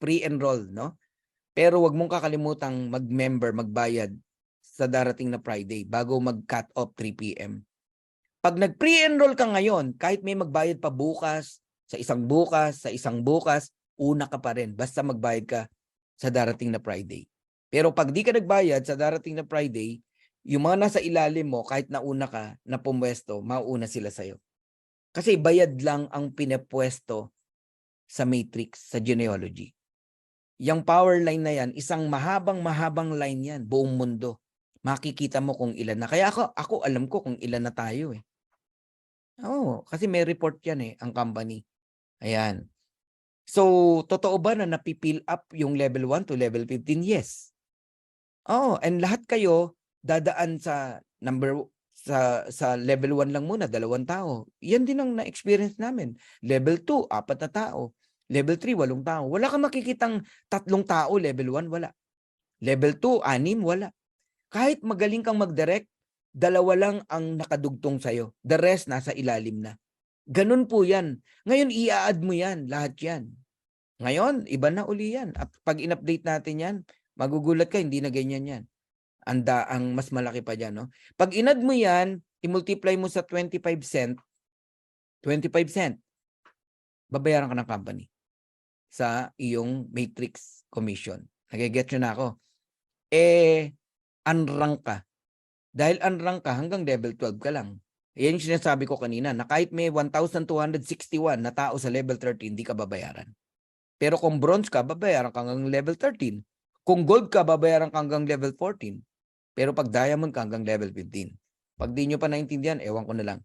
Pre-enroll, no? Pero wag mong kakalimutang mag-member, magbayad sa darating na Friday bago mag-cut off 3 p.m. Pag nag-pre-enroll ka ngayon, kahit may magbayad pa bukas, sa isang bukas, una ka pa rin. Basta magbayad ka sa darating na Friday. Pero pag di ka nagbayad sa darating na Friday, yung mga nasa ilalim mo, kahit nauna ka na pumwesto, mauna sila sa'yo. Kasi bayad lang ang pinapwesto sa matrix, sa genealogy. Yung power line na yan, isang mahabang line yan, buong mundo. Makikita mo kung ilan na. Kaya ako alam ko kung ilan na tayo eh. Oo, kasi may report yan eh, ang company. Ayan. So, totoo ba na napipill up yung level 1 to level 15? Yes. Oh, and lahat kayo dadaan sa level 1 lang muna, 2 tao. Yan din ang na-experience namin. Level 2, 4 na tao. Level 3, 8 tao. Wala kang makikitang 3 tao, level 1, wala. Level 2, 6, wala. Kahit magaling kang mag-direct, 2 lang ang nakadugtong sa'yo. The rest, nasa ilalim na. Ganun po yan. Ngayon, i-add mo yan, lahat yan. Ngayon, iba na uli yan. At pag in-update natin yan, magugulat ka, hindi na ganyan yan. Ang mas malaki pa dyan, no? Pag in-add mo yan, i-multiply mo sa 25 cent, babayaran ka ng company sa iyong matrix commission. Nag-get nyo na ako. Unrank ka. Dahil unrank ka, hanggang level 12 ka lang. Yan yung sinasabi ko kanina, na kahit may 1,261 na tao sa level 13, hindi ka babayaran. Pero kung bronze ka, babayaran ka hanggang level 13. Kung gold ka, babayaran ka hanggang level 14. Pero pag diamond ka, hanggang level 15. Pag di nyo pa naintindihan, ewan ko na lang.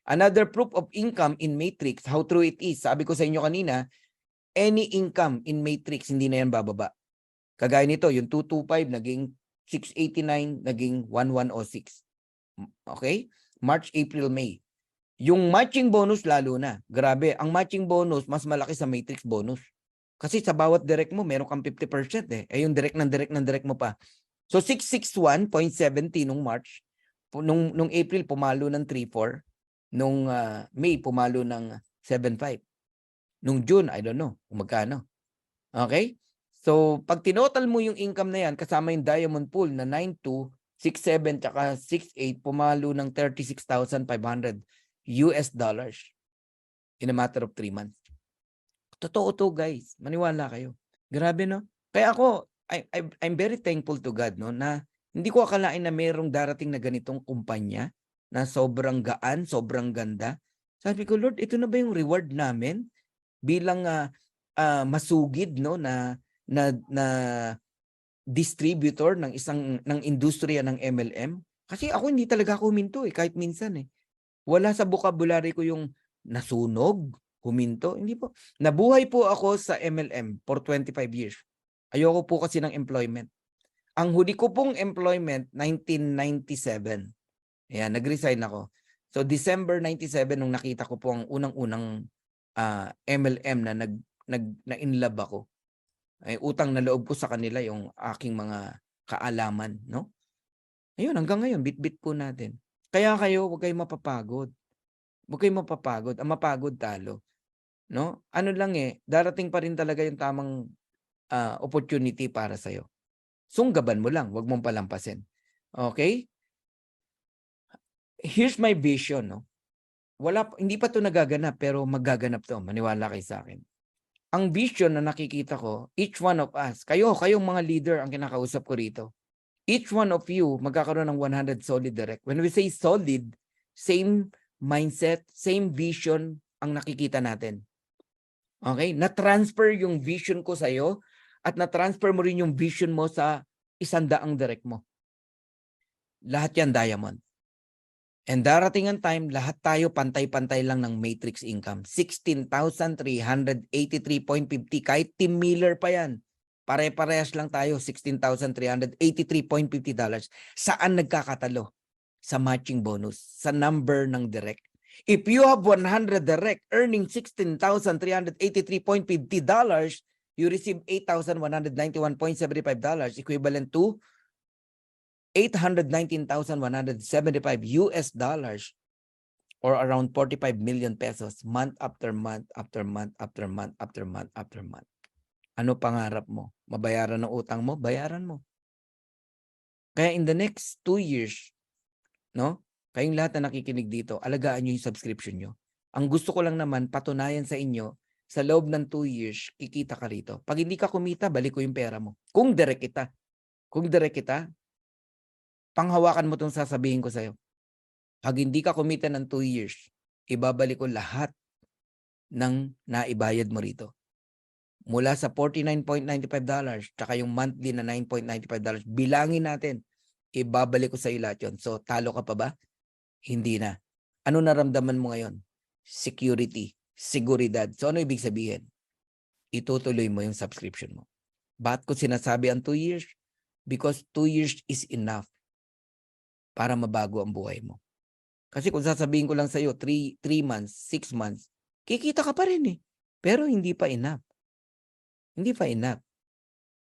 Another proof of income in matrix, how true it is. Sabi ko sa inyo kanina, any income in matrix, hindi na yan bababa. Kagaya nito, yung 225 naging 689, naging 1106. Okay? March, April, May. Yung matching bonus lalo na. Grabe, ang matching bonus mas malaki sa matrix bonus. Kasi sa bawat direct mo, meron kang 50% eh. Yung direct mo pa. So 661.70 nung March, nung April pumalo ng 3.4, nung May pumalo ng 7.5. Nung June, I don't know kung magkano. Okay? So, pag tinotal mo yung income na yan, kasama yung diamond pool na 9.2, 6.7, tsaka 6.8, pumalo ng $36,500 in a matter of 3 months. Totoo to, guys. Maniwala kayo. Grabe, no? Kaya ako, I'm very thankful to God, no, na hindi ko akalain na mayroong darating na ganitong kumpanya na sobrang gaan, sobrang ganda. Sabi ko, Lord, ito na ba yung reward namin bilang masugid, no, na distributor ng industriya ng MLM? Kasi ako hindi talaga ako huminto eh, kahit minsan eh. Wala sa vocabulary ko yung nasunog, huminto. Hindi po. Nabuhay po ako sa MLM for 25 years. Ayoko po kasi ng employment. Ang huli ko pong employment, 1997. Ayan, nag-resign ako. So December 97 nung nakita ko po ang unang-unang MLM na na-inlove ako. Ay, utang na loob ko sa kanila yung aking mga kaalaman, no? Ayun, hanggang ngayon, bit-bit po natin. Kaya kayo, huwag kayong mapapagod. Huwag kayong mapapagod. Ang mapagod talo. No? Ano lang eh, darating pa rin talaga yung tamang opportunity para sa'yo. Sunggaban mo lang, huwag mong palampasin. Okay? Here's my vision, no? hindi pa to nagaganap pero magaganap to. Maniwala kayo sa akin. Ang vision na nakikita ko, each one of us, kayong mga leader ang kinakausap ko rito. Each one of you magkakaroon ng 100 solid direct. When we say solid, same mindset, same vision ang nakikita natin. Okay? Na-transfer yung vision ko sa'yo at na-transfer mo rin yung vision mo sa 100 direct mo. Lahat yan diamond. And darating ang time, lahat tayo pantay-pantay lang ng matrix income. 16,383.50. Kahit Tim Miller pa yan. Pare-parehas lang tayo, $16,383.50. Saan nagkakatalo? Sa matching bonus, sa number ng direct. If you have 100 direct earning $16,383.50, you receive $8,191.75, equivalent to $819,175 US dollars, or around 45 million pesos month after month after month after month after month after month. Ano pangarap mo? Mabayaran ng utang mo? Bayaran mo. Kaya in the next 2 years, no? Kayong lahat na nakikinig dito, alagaan nyo yung subscription nyo. Ang gusto ko lang naman, patunayan sa inyo, sa loob ng 2 years, kikita ka rito. Pag hindi ka kumita, balik ko yung pera mo. Kung direct kita. Panghawakan mo itong sasabihin ko sa'yo. Pag hindi ka kumita ng 2 years, ibabalik ko lahat ng naibayad mo rito. Mula sa $49.95, tsaka yung monthly na $9.95, bilangin natin, ibabalik ko sa iyo lahat yun. So, talo ka pa ba? Hindi na. Ano naramdaman mo ngayon? Security, seguridad. So, ano ibig sabihin? Itutuloy mo yung subscription mo. Bakit ko sinasabi ang 2 years? Because 2 years is enough para mabago ang buhay mo. Kasi kung sasabihin ko lang sa iyo 3 months, 6 months, kikita ka pa rin eh. Pero hindi pa enough. Hindi pa enough.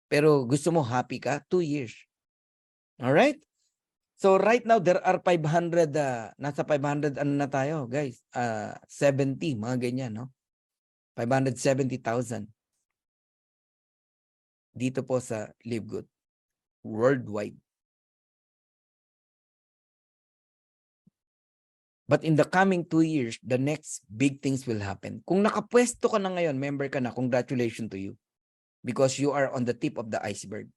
Pero gusto mo happy ka, 2 years. Alright? So right now there are 500, nasa 500 ano na tayo guys, 70, mga ganyan, no? 570,000 dito po sa Live Good worldwide. But in the coming 2 years, the next big things will happen. Kung nakapwesto ka na ngayon, member ka na, congratulations to you. Because you are on the tip of the iceberg.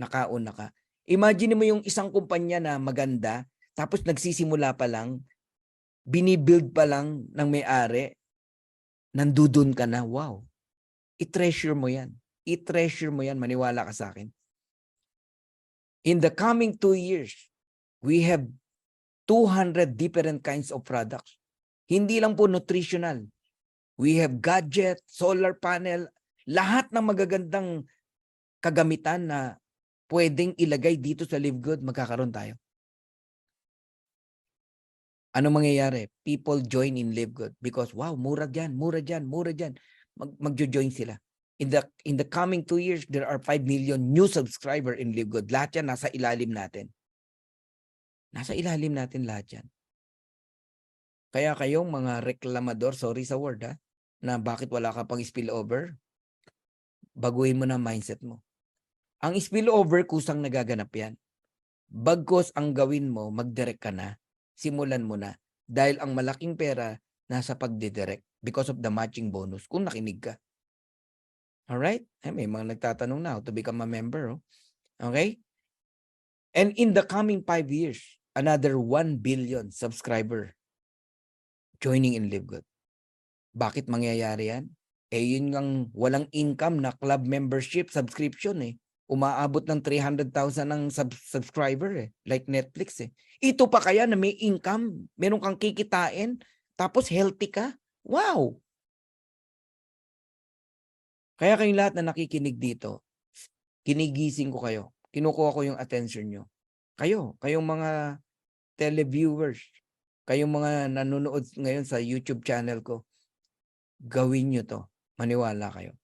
Nakauna ka. Imagine mo yung isang kumpanya na maganda, tapos nagsisimula pa lang, binibuild pa lang ng may-ari, nandudun ka na, wow. I-treasure mo yan. I-treasure mo yan, maniwala ka sa akin. In the coming 2 years, we have 200 different kinds of products. Hindi lang po nutritional. We have gadget, solar panel, lahat ng magagandang kagamitan na pwedeng ilagay dito sa Live Good, magkakaroon tayo. Ano mangyayari? People join in Live Good because wow, mura dyan, mura dyan, mura dyan. Magjo-join sila. In the coming 2 years, there are 5 million new subscriber in Live Good. Lahat yan nasa ilalim natin. Nasa ilalim natin lahat yan. Kaya kayong mga reklamador, sorry sa word ha, na bakit wala ka pang spillover, baguhin mo na mindset mo. Ang spillover, kusang nagaganap yan. Bagkos ang gawin mo, mag-direct ka na, simulan mo na. Dahil ang malaking pera nasa pagdidirect because of the matching bonus kung nakinig ka. Alright? May mga nagtatanong na how to become a member. Oh. Okay? And in the coming 5 years, another 1 billion subscriber joining in Live Good. Bakit mangyayari yan? Yun ngang walang income na club membership subscription eh. Umaabot ng 300,000 ng subscriber eh. Like Netflix eh. Ito pa kaya na may income, meron kang kikitain, tapos healthy ka? Wow! Kaya kayong lahat na nakikinig dito, kinigising ko kayo. Kinukuha ko yung attention nyo. Kayong mga televiewers, kayong mga nanonood ngayon sa YouTube channel ko, gawin nyo to. Maniwala kayo.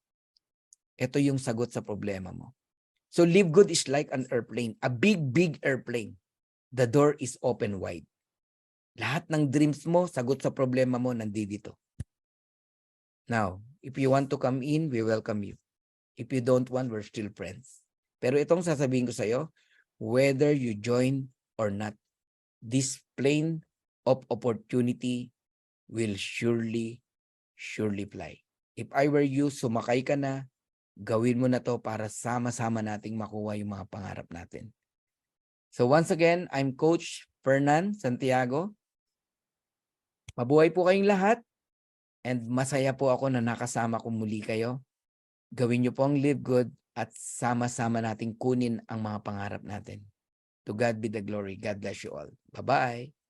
Ito yung sagot sa problema mo. So Live Good is like an airplane, a big, big airplane. The door is open wide. Lahat ng dreams mo, sagot sa problema mo, nandito. Now, if you want to come in, we welcome you. If you don't want, we're still friends. Pero itong sasabihin ko sa'yo, whether you join or not, this plane of opportunity will surely fly. If I were you, sumakay ka na, gawin mo na to para sama-sama nating makuha yung mga pangarap natin. So once again, I'm Coach Fernan Santiago. Mabuhay po kayong lahat and masaya po ako na nakasama ko muli kayo. Gawin niyo po ang live good at sama-sama nating kunin ang mga pangarap natin. To God be the glory. God bless you all. Bye-bye.